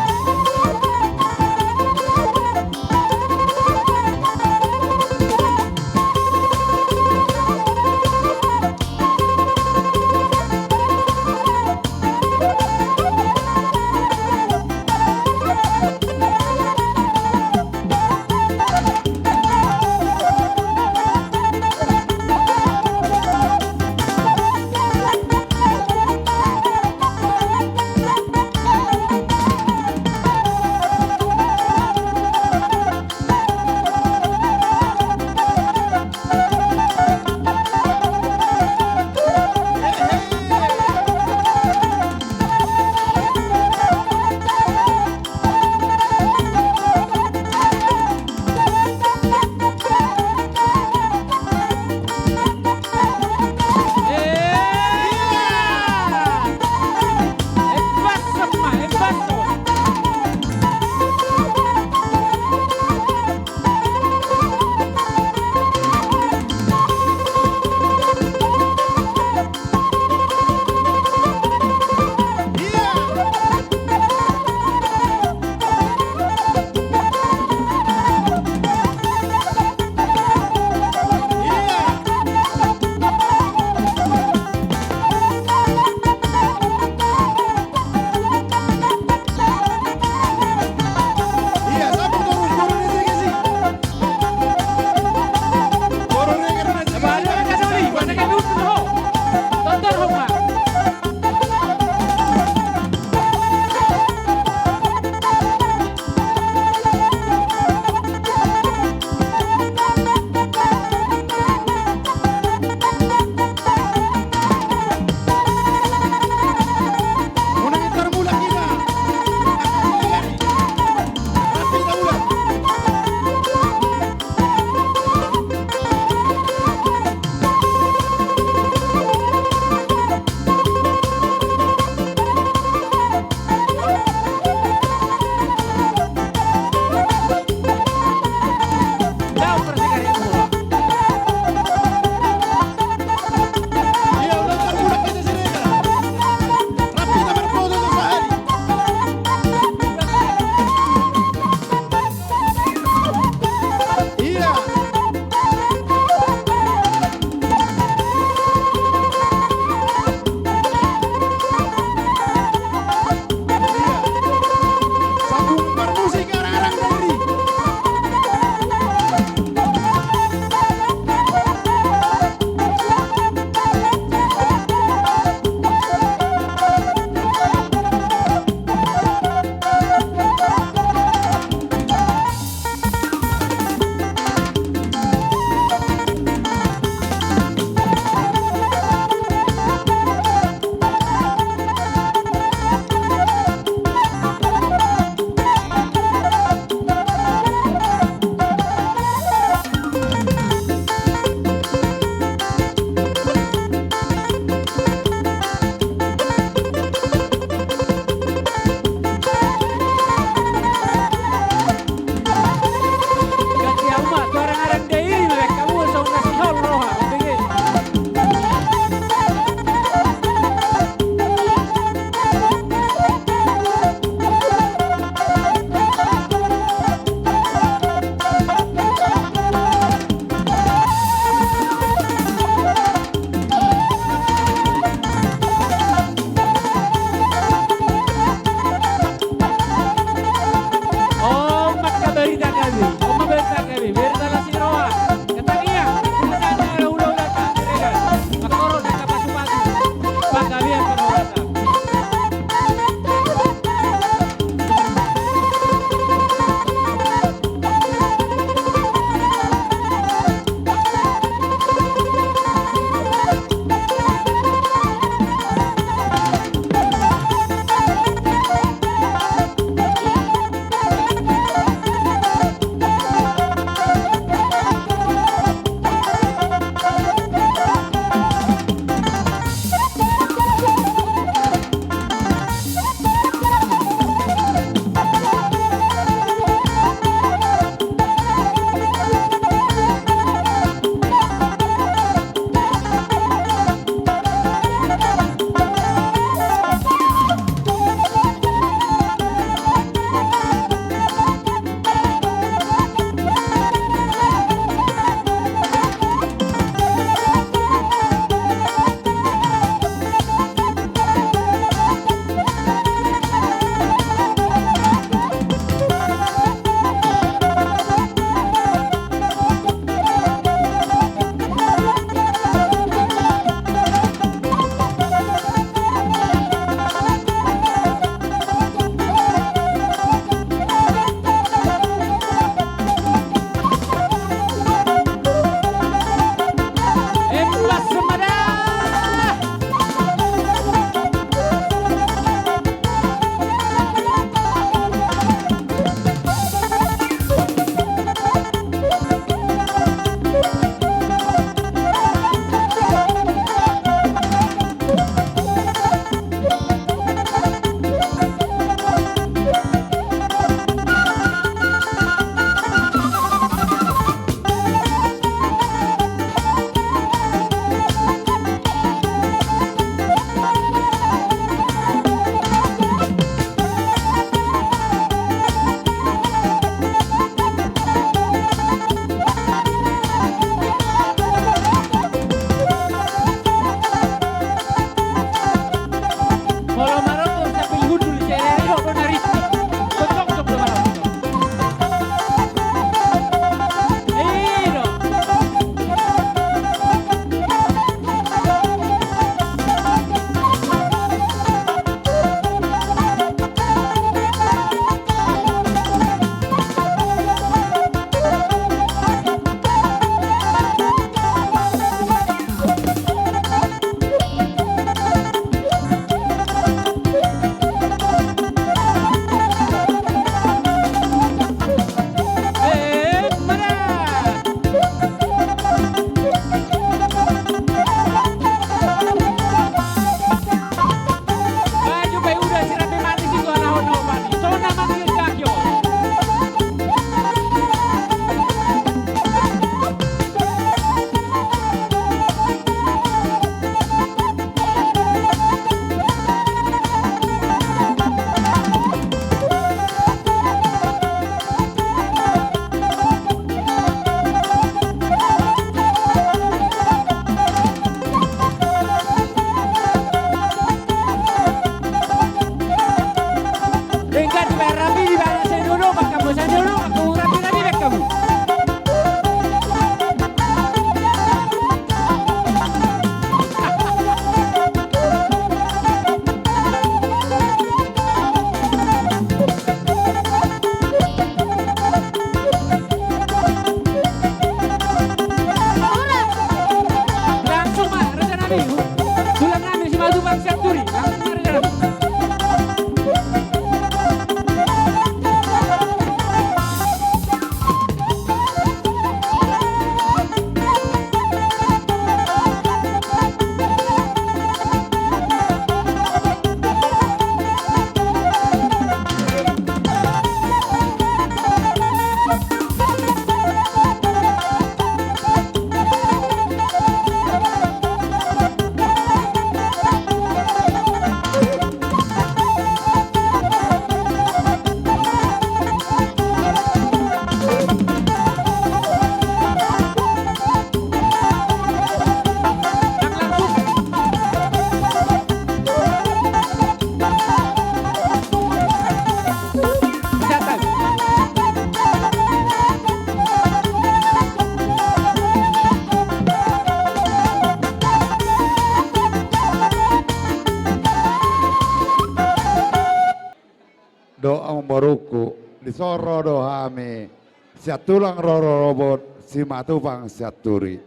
S14: boruku di soro dohame siat tulang roro robot si matupang siat turi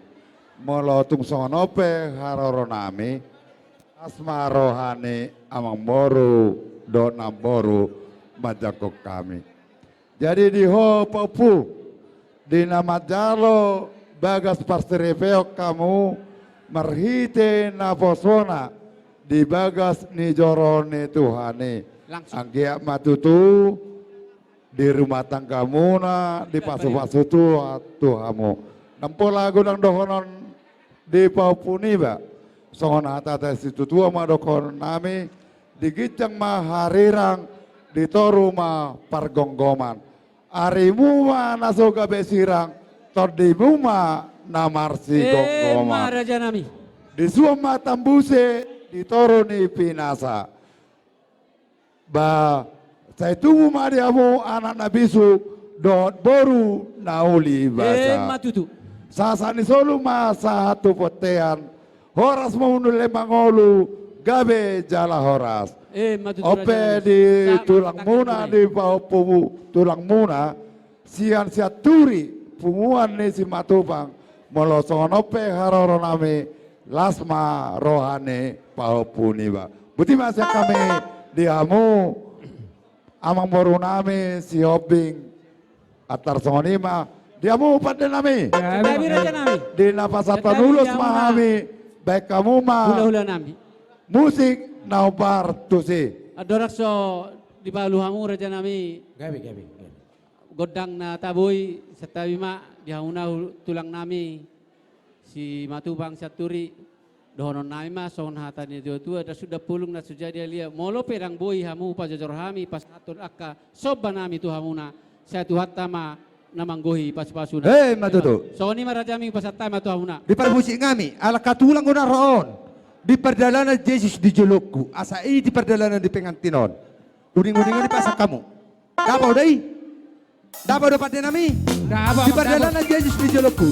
S14: molotung songonope haroro nami asma rohani amang boru do namboru majakok kami. Jadi di ho popu di nama jalo bagas pasterepeok kamu merhite naposona di bagas ni jorone Tuhane anggia matutu di rumah tangga muna di pasu-pasu Tuhamu nampo lagu nang dohonon di paupuni ba songon hata situ tua madokon nami di gijang maharirang di toruma pargonggoman arimu ma nasoga besirang tordimu ma namarsi gonggoman
S5: Raja Nami
S14: di suama tambuse di toroni pinasa ba saya tunggu madiamu anak nabisu dot boru nauli basa
S5: matutu
S14: sasani solu ma satu potean horas mau nule mangolu gabe jala horas
S5: matutu
S14: ope di tulang muna di paupu tulang muna sian siaturi pumuan ni si matupang molosongon ope haroro nami lasma rohane paupu niba buti masih kami diamu amang boru nami si hobing atar songonima diamu pada nami
S5: Raja Nami
S14: di napasatan ulus mahami baik kamu mah
S5: hula-hula Nami
S14: musik naubar tusi
S5: adorakso di baluhamu Raja Nami
S11: Gabi.
S5: godang na taboy sa tabima dihauna tulang nami si matubang saturi dohonon nami ma son hata ni tu ada sudah pulung na sujadi alia molo perang boy hamu pajajor hami pas atur akka soba nami tu hamuna saya tu hatta ma namanggohi pas-pasuna
S11: Matutu.
S5: so ni marajami pas hatta ma tu hamuna
S11: Di parmusik ngami, ala katulang ko na roon. Di perdalanan Jesus di Jolokku, asa di perdalanan di pengantinon. Uning-uningan di pasak kamu. Dapaw day? Dapaw dapat din nami? Di perdalanan Jesus di Jolokku.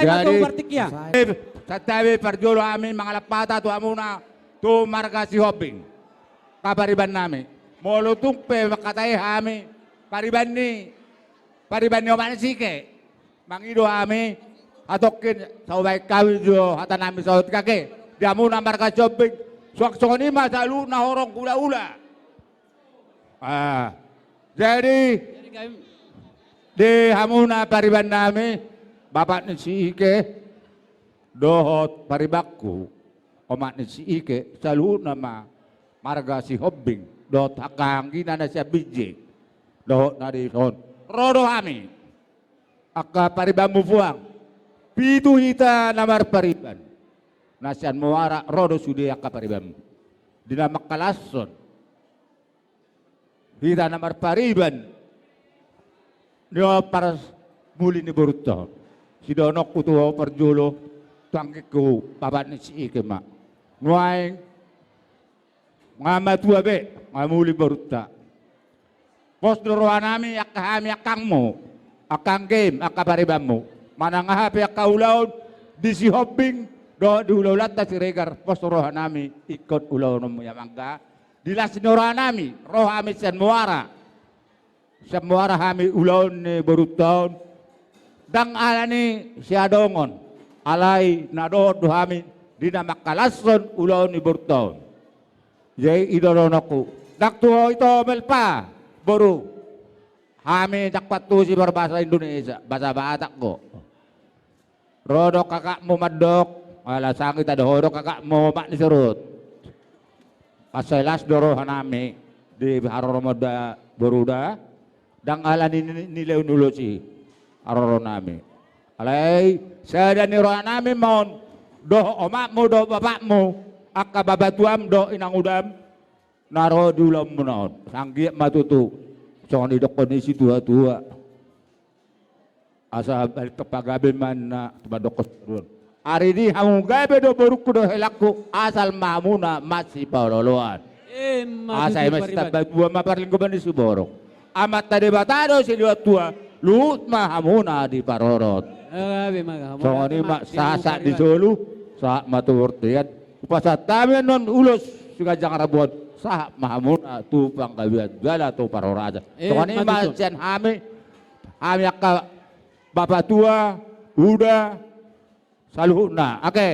S5: tayo mag-ubartikya.
S2: Sa tabi perjulo amin mga lapata tu amuna tu marga si Hobing. Kapariban namin. Molutong pe makatay hami. Pariban ni oman sike. Mangido hami atokin sa ubay kawin jo hata namin sa kake. Di amuna marga si Hobing. Suwak-suwak ni masalu na horong ula-ula. Jadi di hamuna pariban namin bapak ni si Ike dohot paribakku omak ni si Ike selalu nama marga si Hobing dohot hakanggi na siya biji dohot na di son rodo hami akka paribamu puang pitu hita namar pariban nasian muara rodo sudi akka paribamu dinamak kalason hita namar pariban dia para muli ni Boruto si donok utuh perjulo tangkiku papat ni si Ike mak nguaing ngama tua be ngamuli Boruta pos dorohanami akahami akangmu akang game akaparibamu mana ngahapi akaulaun di si Hobing do di ulau lata si regar pos dorohanami ikut ulau nomu ya mangga di lasin dorohanami rohami sen muara hami ulaun ni Boruta dang alani si adongon alai nadod duhami dina makalason ulaw ni Burton. Jay idoronoku. Naktuho ito melpa boru. Hami dakpatu si berbahasa Indonesia bahasa Batak ko. Rodo kakak mo madok wala sangit ada rodo kakak mo mak ni surut. Paselas doro hanami di haroromoda boruda dang alani nilai nulo si haroronami. Alay, saya dan niroan namin mohon doh omakmu, doh bapakmu, akka babatuam doh inang udam, naro dulam mohon, sanggiap matutu, jangan didok kondisi tua-tua, asa balik kepagabil mana tebadok keseruan. Hari ini hamu gabe do baruku do helaku asal mamuna masih paroloan. Asa masih tabat buah maparling kuban di suborong. Amat tadi batado si dua tua, lut mahamuna di parorot. So ini mak sasak di Solo, sak maturtian, upasatamen non ulos juga jangan rabuan, sak mahamuna tupang kabian gala tu paroraja. So ini mak sen hami akka bapak tua, udah saluhna, oke,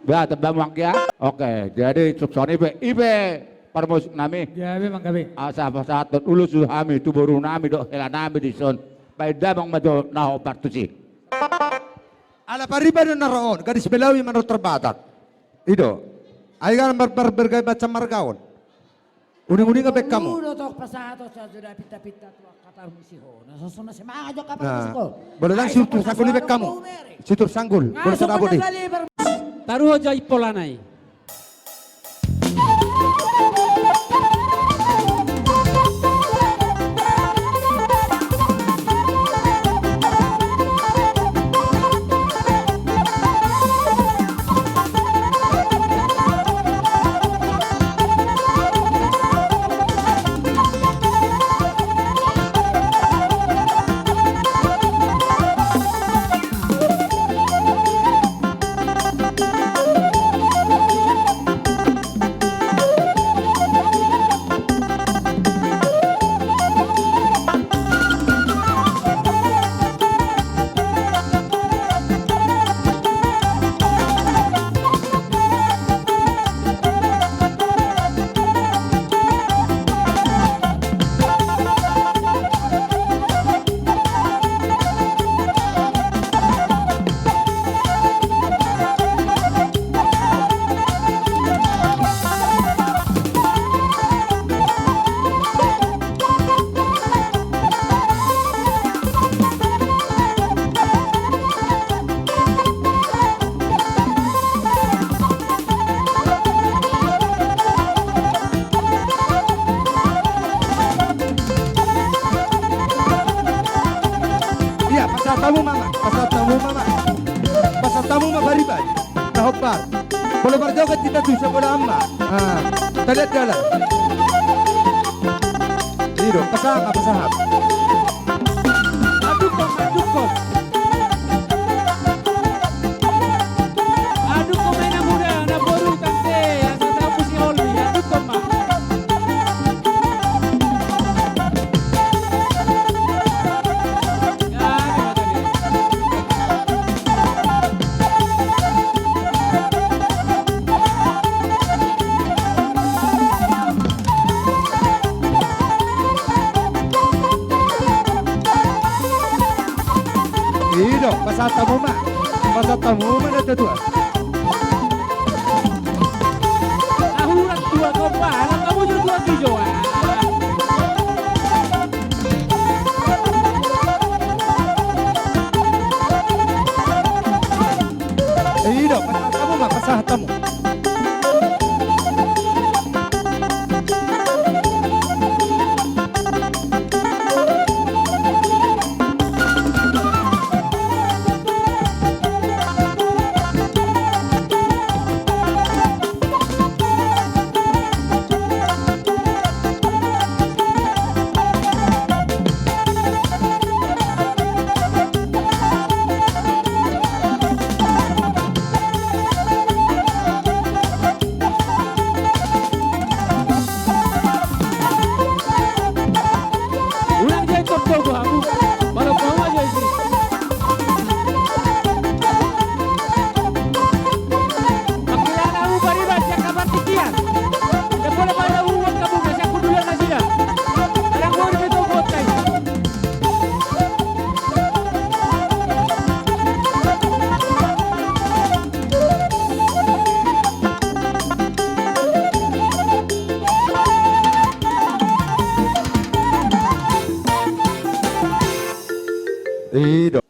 S2: biar tebang ya, oke, jadi suksoni ibe permusik nami,
S5: ya memang kami,
S2: asa pasat ulus hami tu baru nami dok hela nami di son, pai damang mado naho partusi.
S11: Ala pariban na naroon, gadis belawi man terbatak. Ido, ay kan berbagai macam margaon. Uning-uning abek kamu. Boleh lang situr sanggul ibek kamu. Situr sanggul, boleh sadabo di.
S5: Taruh aja ipolanai.
S11: tamu mama, pasal tamu mama, pasal tamu mama bariban, nahobar. Kalau berjauh kita bisa bola amma. Kita lihat jalan. Ini dong, pasang apa sahab?
S5: Aduk kos.
S11: tamu mah. Pasal tamu mana tuh?
S5: Nahuran tua kau pala, kamu juga tua hijau.
S11: Iya, pasal tamu mah pasal tamu. Iya.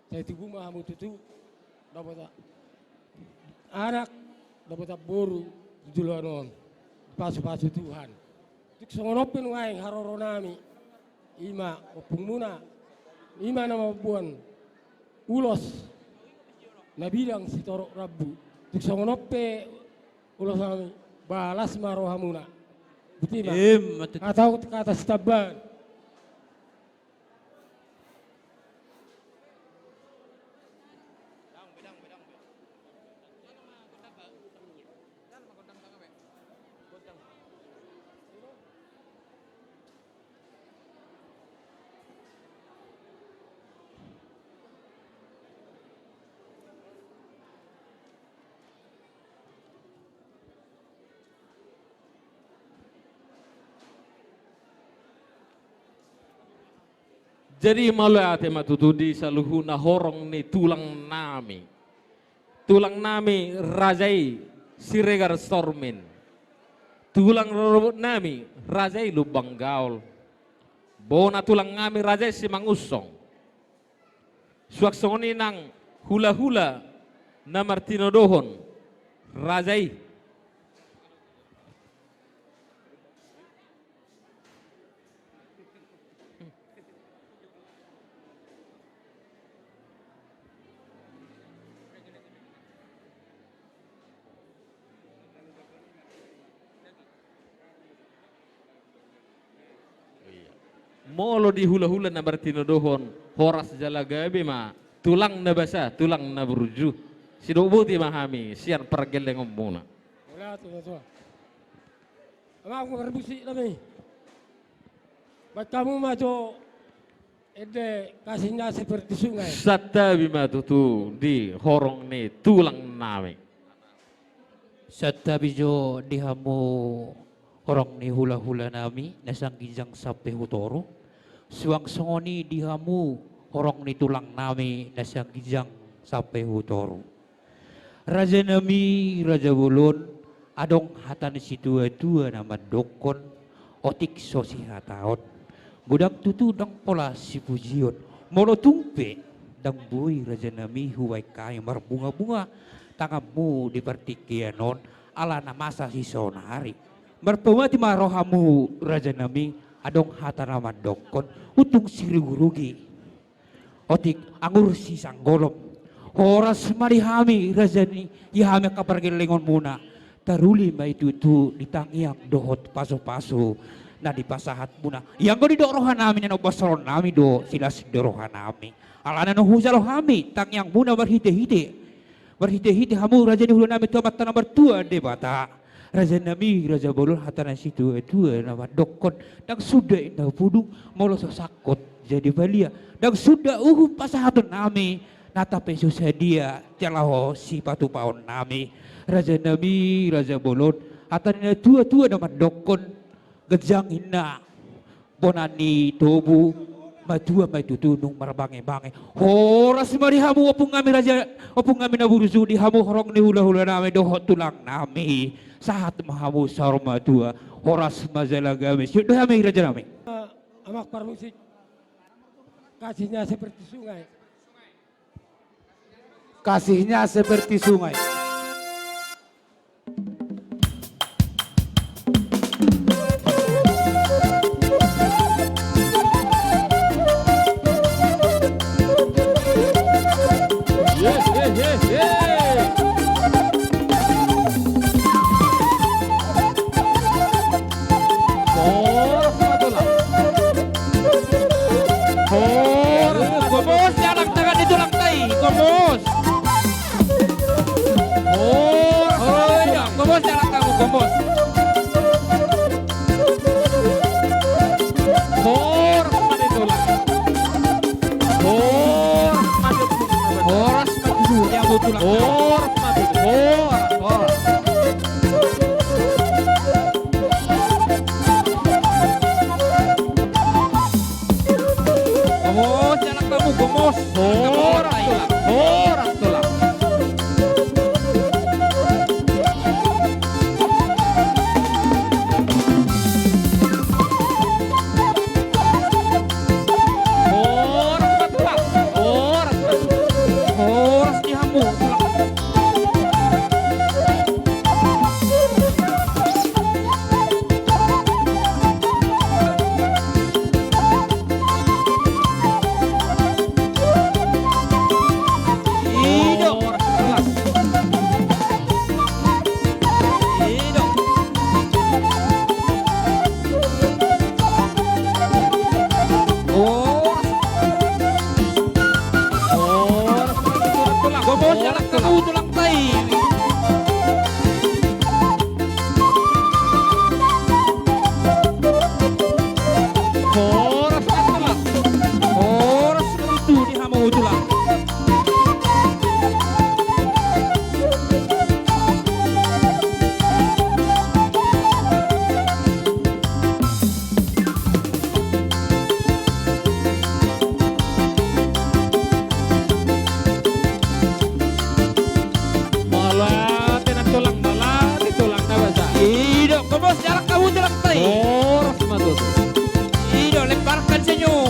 S12: Saya tibu mahamu tutu dapat anak dapat boru julanon pasu-pasu Tuhan. Tuk songonopin wae haroronami ima opungmuna ima nama buan ulos nabilang si torok Rabbu. Tuk songonope ulos nami balas marohamuna. Betul mak? Atau kata sitaban.
S15: Jadi malu ate matutudi saluhu na horong ni tulang nami. Tulang nami rajai siregar stormin. Tulang nami rajai lubang gaul. Bona tulang nami rajai si mangusong. Suaksoni nang hula-hula na Martino Dohon. Rajai molo di hula-hula na Martino Dohon horas jalagabe ma tulang na basa tulang na burju sidobuti mahami siar pergeleng muna
S12: Wala to. Ama ako rebusi nami. Ba't kamu majo ede kasihnya seperti sungai.
S15: satta bima tutu di horong ni tulang nami
S16: Satta bijo dihamu orang ni hula-hula nami nasang gijang sape hutoro. Suang songoni dihamu orang ni tulang nami nasang gijang sape hutoro. Raja nami Raja Bulun adong hatan si tua-tua nama dokon otik sosi hataon. Budak tutu dang pola si pujion molo tumpe dang bui Raja nami huwai kai marbunga-bunga tangamu di pertikianon ala namasa si sonari. Berpemati marohamu Raja nami adong hata nama dokon utung siriurugi otik angur si sanggolom horas marihami Raja ni ihame kapargelengon muna taruli ma itu ditangiak dohot paso-paso na di pasahat muna yang ko di dorohan namin na basaron nami do sila sidorohan nami alana no hujalo hami tangiang muna berhite-hite hamu Raja ni hulu nami tuamat tanah bertua de bata Raja nami Raja Bulun hatana situ itu nama dokon dan sudah indah pudung molo sakot jadi balia dan sudah pasahatun nami nata pesu sedia calaho si patu paon nami Raja nami Raja Bulun hatana tua nama dokon gejang hina bonani tobu Madua tunung marbange-bange. Horas marihamu opung kami raja, opung kami naburusu di hamu horong ni hula-hula nami dohot tulang nami. Saat mahamu sar madua, horas majalah gamis. Yuk kami raja nami.
S12: Amak permusik, kasihnya seperti sungai.
S11: Kasihnya seperti sungai.
S16: Gomos, jangan tangan itu lantai, gomos. Gomos jangan kamu, gomos. Mati tulang. Horas mati yang mau tulang. Gomos jangan kamu, gomos. Horas tulang. Horas di hamu tulang. Gomos jangan kamu tulang tai. Horas tulang. Horas itu di hamu tulang. Gomos jangan kamu tulang tai. Horas matut. Lemparkan senyum.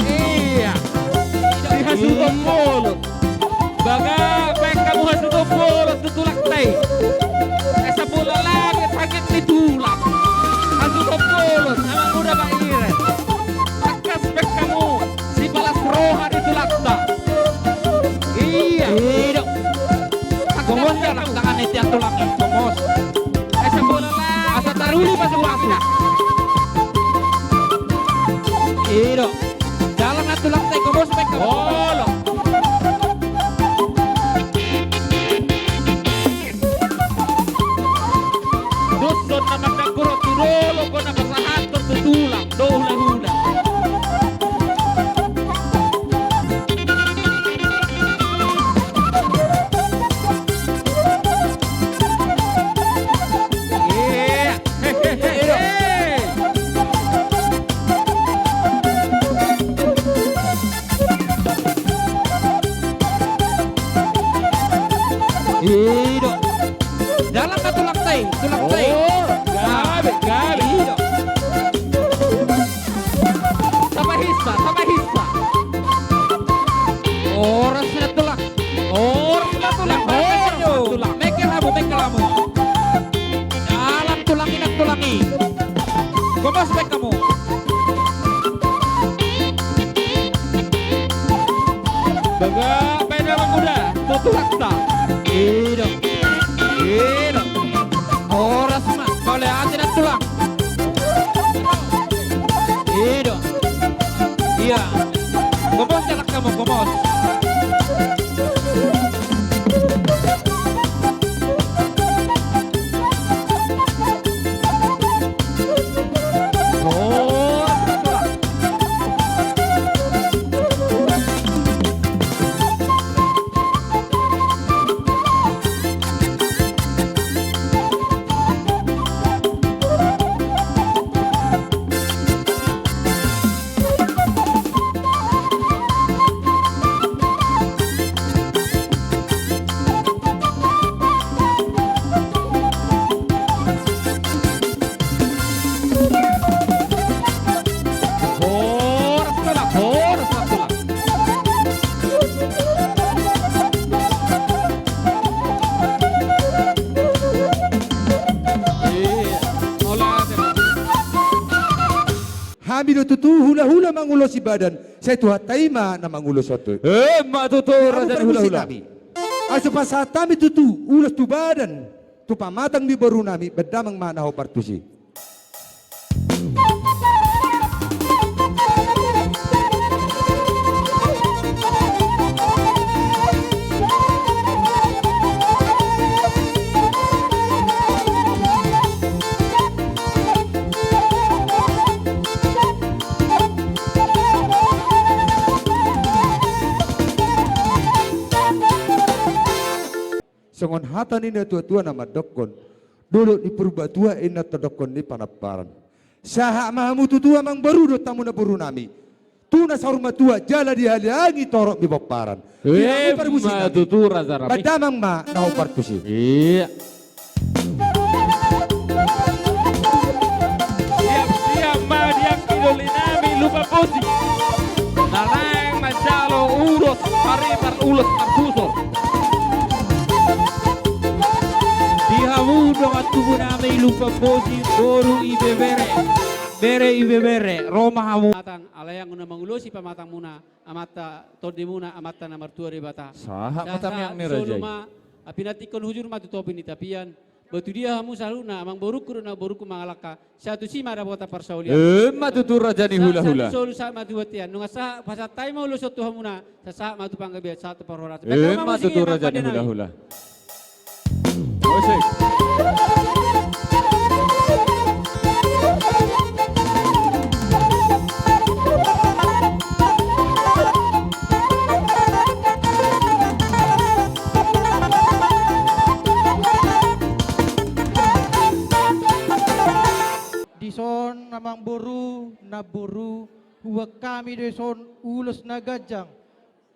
S16: Iya. Dihasuto mulut. Baga, baik kamu hasuto mulut tutulak tai. Esa bola lagi sakit di tulang. Hasuto mulut sama muda baire. Akas baik kamu si balas roha di tulak tak. Iya. Gomos jangan tangan itu yang tulang. Gomos. Esa bola lah. Asa taruli pasang waktu. Iya. Jalan atu lang tay gomos baik kamu. Bolo. Dusun na magdaguro turolo ko na basahan ko tutulang. Dohula-hula. Hido. Jalan ka tulang tay. Gabi. Hido. Sama hispa. Oras na tulang. Tulang. Mekel hamu. Jalan tulangi. Gomos baik kamu. Baga, peda muda. Tutulak tak. Hido. Horas mah, boleh aja dan tulang. Hido. Iya. Gomos jangan kamu, gomos.
S11: hula-hula mangulos si badan, saya tuha taima na mangulos oto.
S2: Matutu raja ni hula-hula.
S11: Aso pasatami tutu, ulos tu badan, tu pamatang di baru nami, bedamang manaho partusi. Songon hata ni tua-tua nama dokon. Dulu di perbatua ina todokon ni panaparan. Saha mahamu tutua mang baru do tamu na buru nami. Tuna saurma tua jala dihaliangi torok di paparan.
S2: Ma tutu raja rapi.
S11: Badamang ma naho partusi.
S2: Iya. Siap-siap ma diang kidoli nami lupa posi. Narang majalo ulos paripar ulos arbusor.
S16: Dihamu dengan tubuh nami lupa posi boru ibebere Roma hamu
S5: Matang alayang una mangulosi pamatang muna amata todi muna amata na martua rebata.
S2: Saha matam yang ni rajai.
S5: Apinatikon hujur matu topi ni tapian. Batu dia hamu saluna amang boruku na boruku mangalaka. Satu sima ada bota parsaulia.
S2: Matutu raja ni hula-hula.
S5: Satu solu sa matu watian. Nunga sa pasat tay mau lusot tuh hamuna. Sa matu panggabiat satu parhorat.
S2: Matutu raja ni hula-hula. Osik.
S4: Dison namang boru na boru huwag kami dison ulos na gajang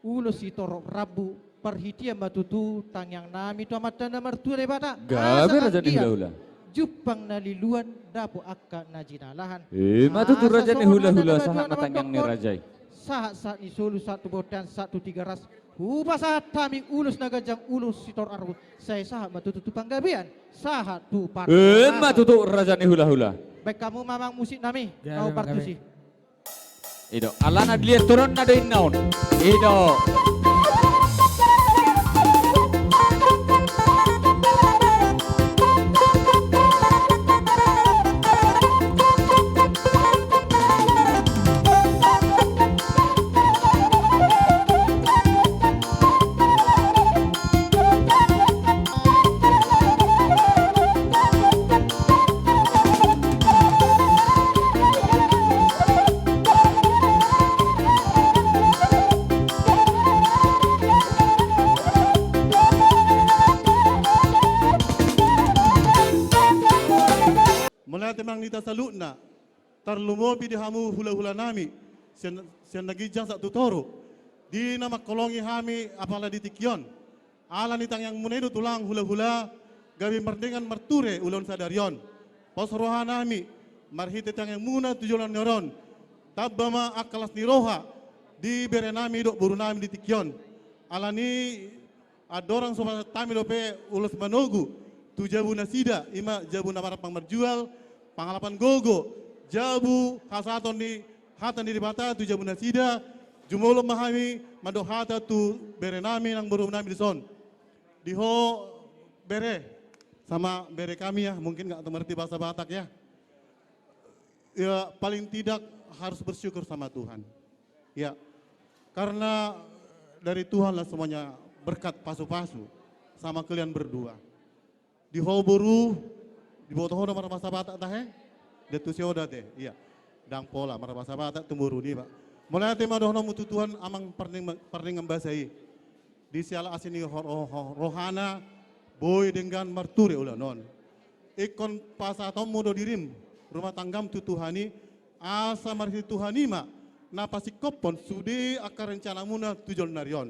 S4: ulos itorok rabu perhitia matutu tangyang nami tu amat na marture bata
S2: Gabi raja ni hula-hula.
S4: Jupang naliluan dapo akka na jinalahan.
S2: Matutu raja ni hula-hula sahat matang yang ni rajai.
S4: Saat ni solu satu botan satu tiga ras. Huba sahat taming ulus na gajang ulus sitor arut. Saya sahat matutu panggabian. Sahat tu par.
S2: Matutu raja ni hula-hula.
S4: Baik kamu mamang musik nami. Kau partusi.
S2: Ido, alana dilihat turun nada inaun. Ido.
S7: Mulai temang nita salutna, tarlumobi di hamu hula-hula nami, sen nagijang sa tutoro, di nama kolongi hami apala di tikyon, ala nitang yang munedo tulang hula-hula, gabi merdengan merture ulon sadarion, pos roha nami, marhite tang yang muna tujulan nyoron, tabama akalas ni roha, di bere nami dok buru nami di tikyon, ala ni adorang sobat tami dope ulos manogu, tu jabu nasida, ima jabu namarapang merjual, pangalapan gogo, jabu hasaton di hatan di bata, tu jabu nasida, jumolo mahami, mado hata tu bere nami nang baru nami di son. Diho bere, sama bere kami ya, mungkin nggak mengerti bahasa Batak ya. Ya paling tidak harus bersyukur sama Tuhan. Ya, karena dari Tuhan lah semuanya berkat pasu-pasu sama kalian berdua. Di Hoboru, di Botohono marabasa bata tahe, di Tusioda deh, iya. Dang pola marabasa bata tumuru di pak. Mulai tema dohono mutu Tuhan amang perning ngembasai. Di siala asini rohana, boy dengan marture ulah non. Ikon pasatom mudo dirim, rumah tanggam tu Tuhani, asa marhi Tuhani ma, napasi kopon sudi akar rencana muna tujuan narion.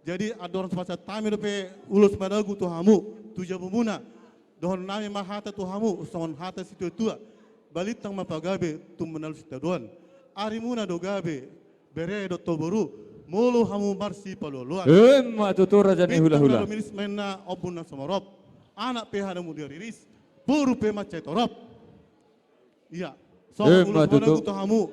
S7: Jadi adoran sepasa tami dope ulus madagu tuhamu, tujabu muna. Dohon nami mahata tuhamu, songon hata situ tua. Balitang mapagabe tum menal situ doan. Ari muna do gabe, bere do toboru, mulu hamu marsi paloluan.
S2: Matutu raja ni hula-hula.
S7: Bitang minis mena obuna samarop. Anak peha namu dia riris, buru pe macai torop. Iya. Songon ulus madagu tuhamu.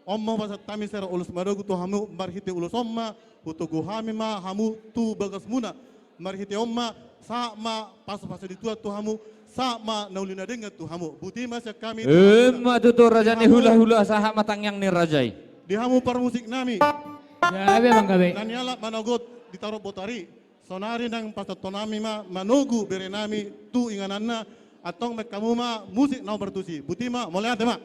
S7: Omma pasat tami sera ulus madogu tu hamu marhiti ulus omma hutugu hami ma hamu tu bagas muna marhiti omma sama pasu-pasu di tua tu hamu sama naulina dengar tu hamu buti masa kami
S15: Emma tu rajani hula-hula saha matang yang ni rajai.
S7: di hamu parmusik nami
S5: Gabe bang gabe.
S7: nanyala managot ditaruh botari sonari nang pasat tonami ma manogu bere nami tu ingananna atong mek kamu ma musik nau bertusi buti ma mulai ate ma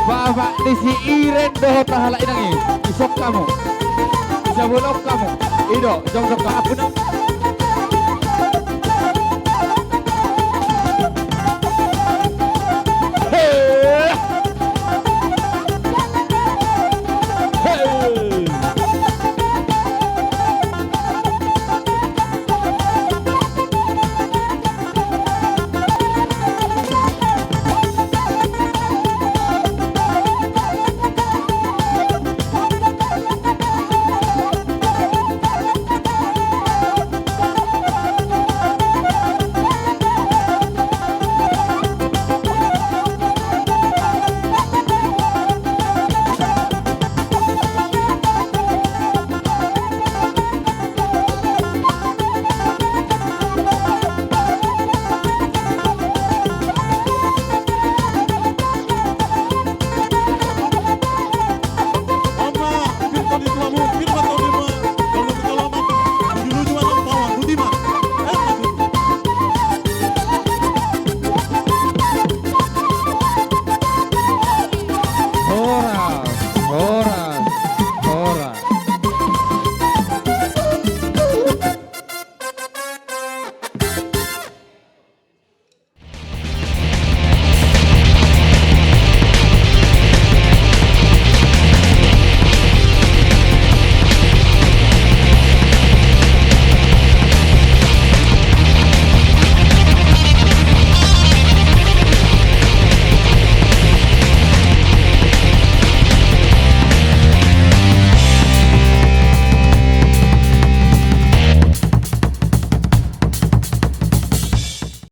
S2: Bapak di si iren doh tahala inangi isok kamu, bisa bolok kamu, ido jong jong ke aku nang.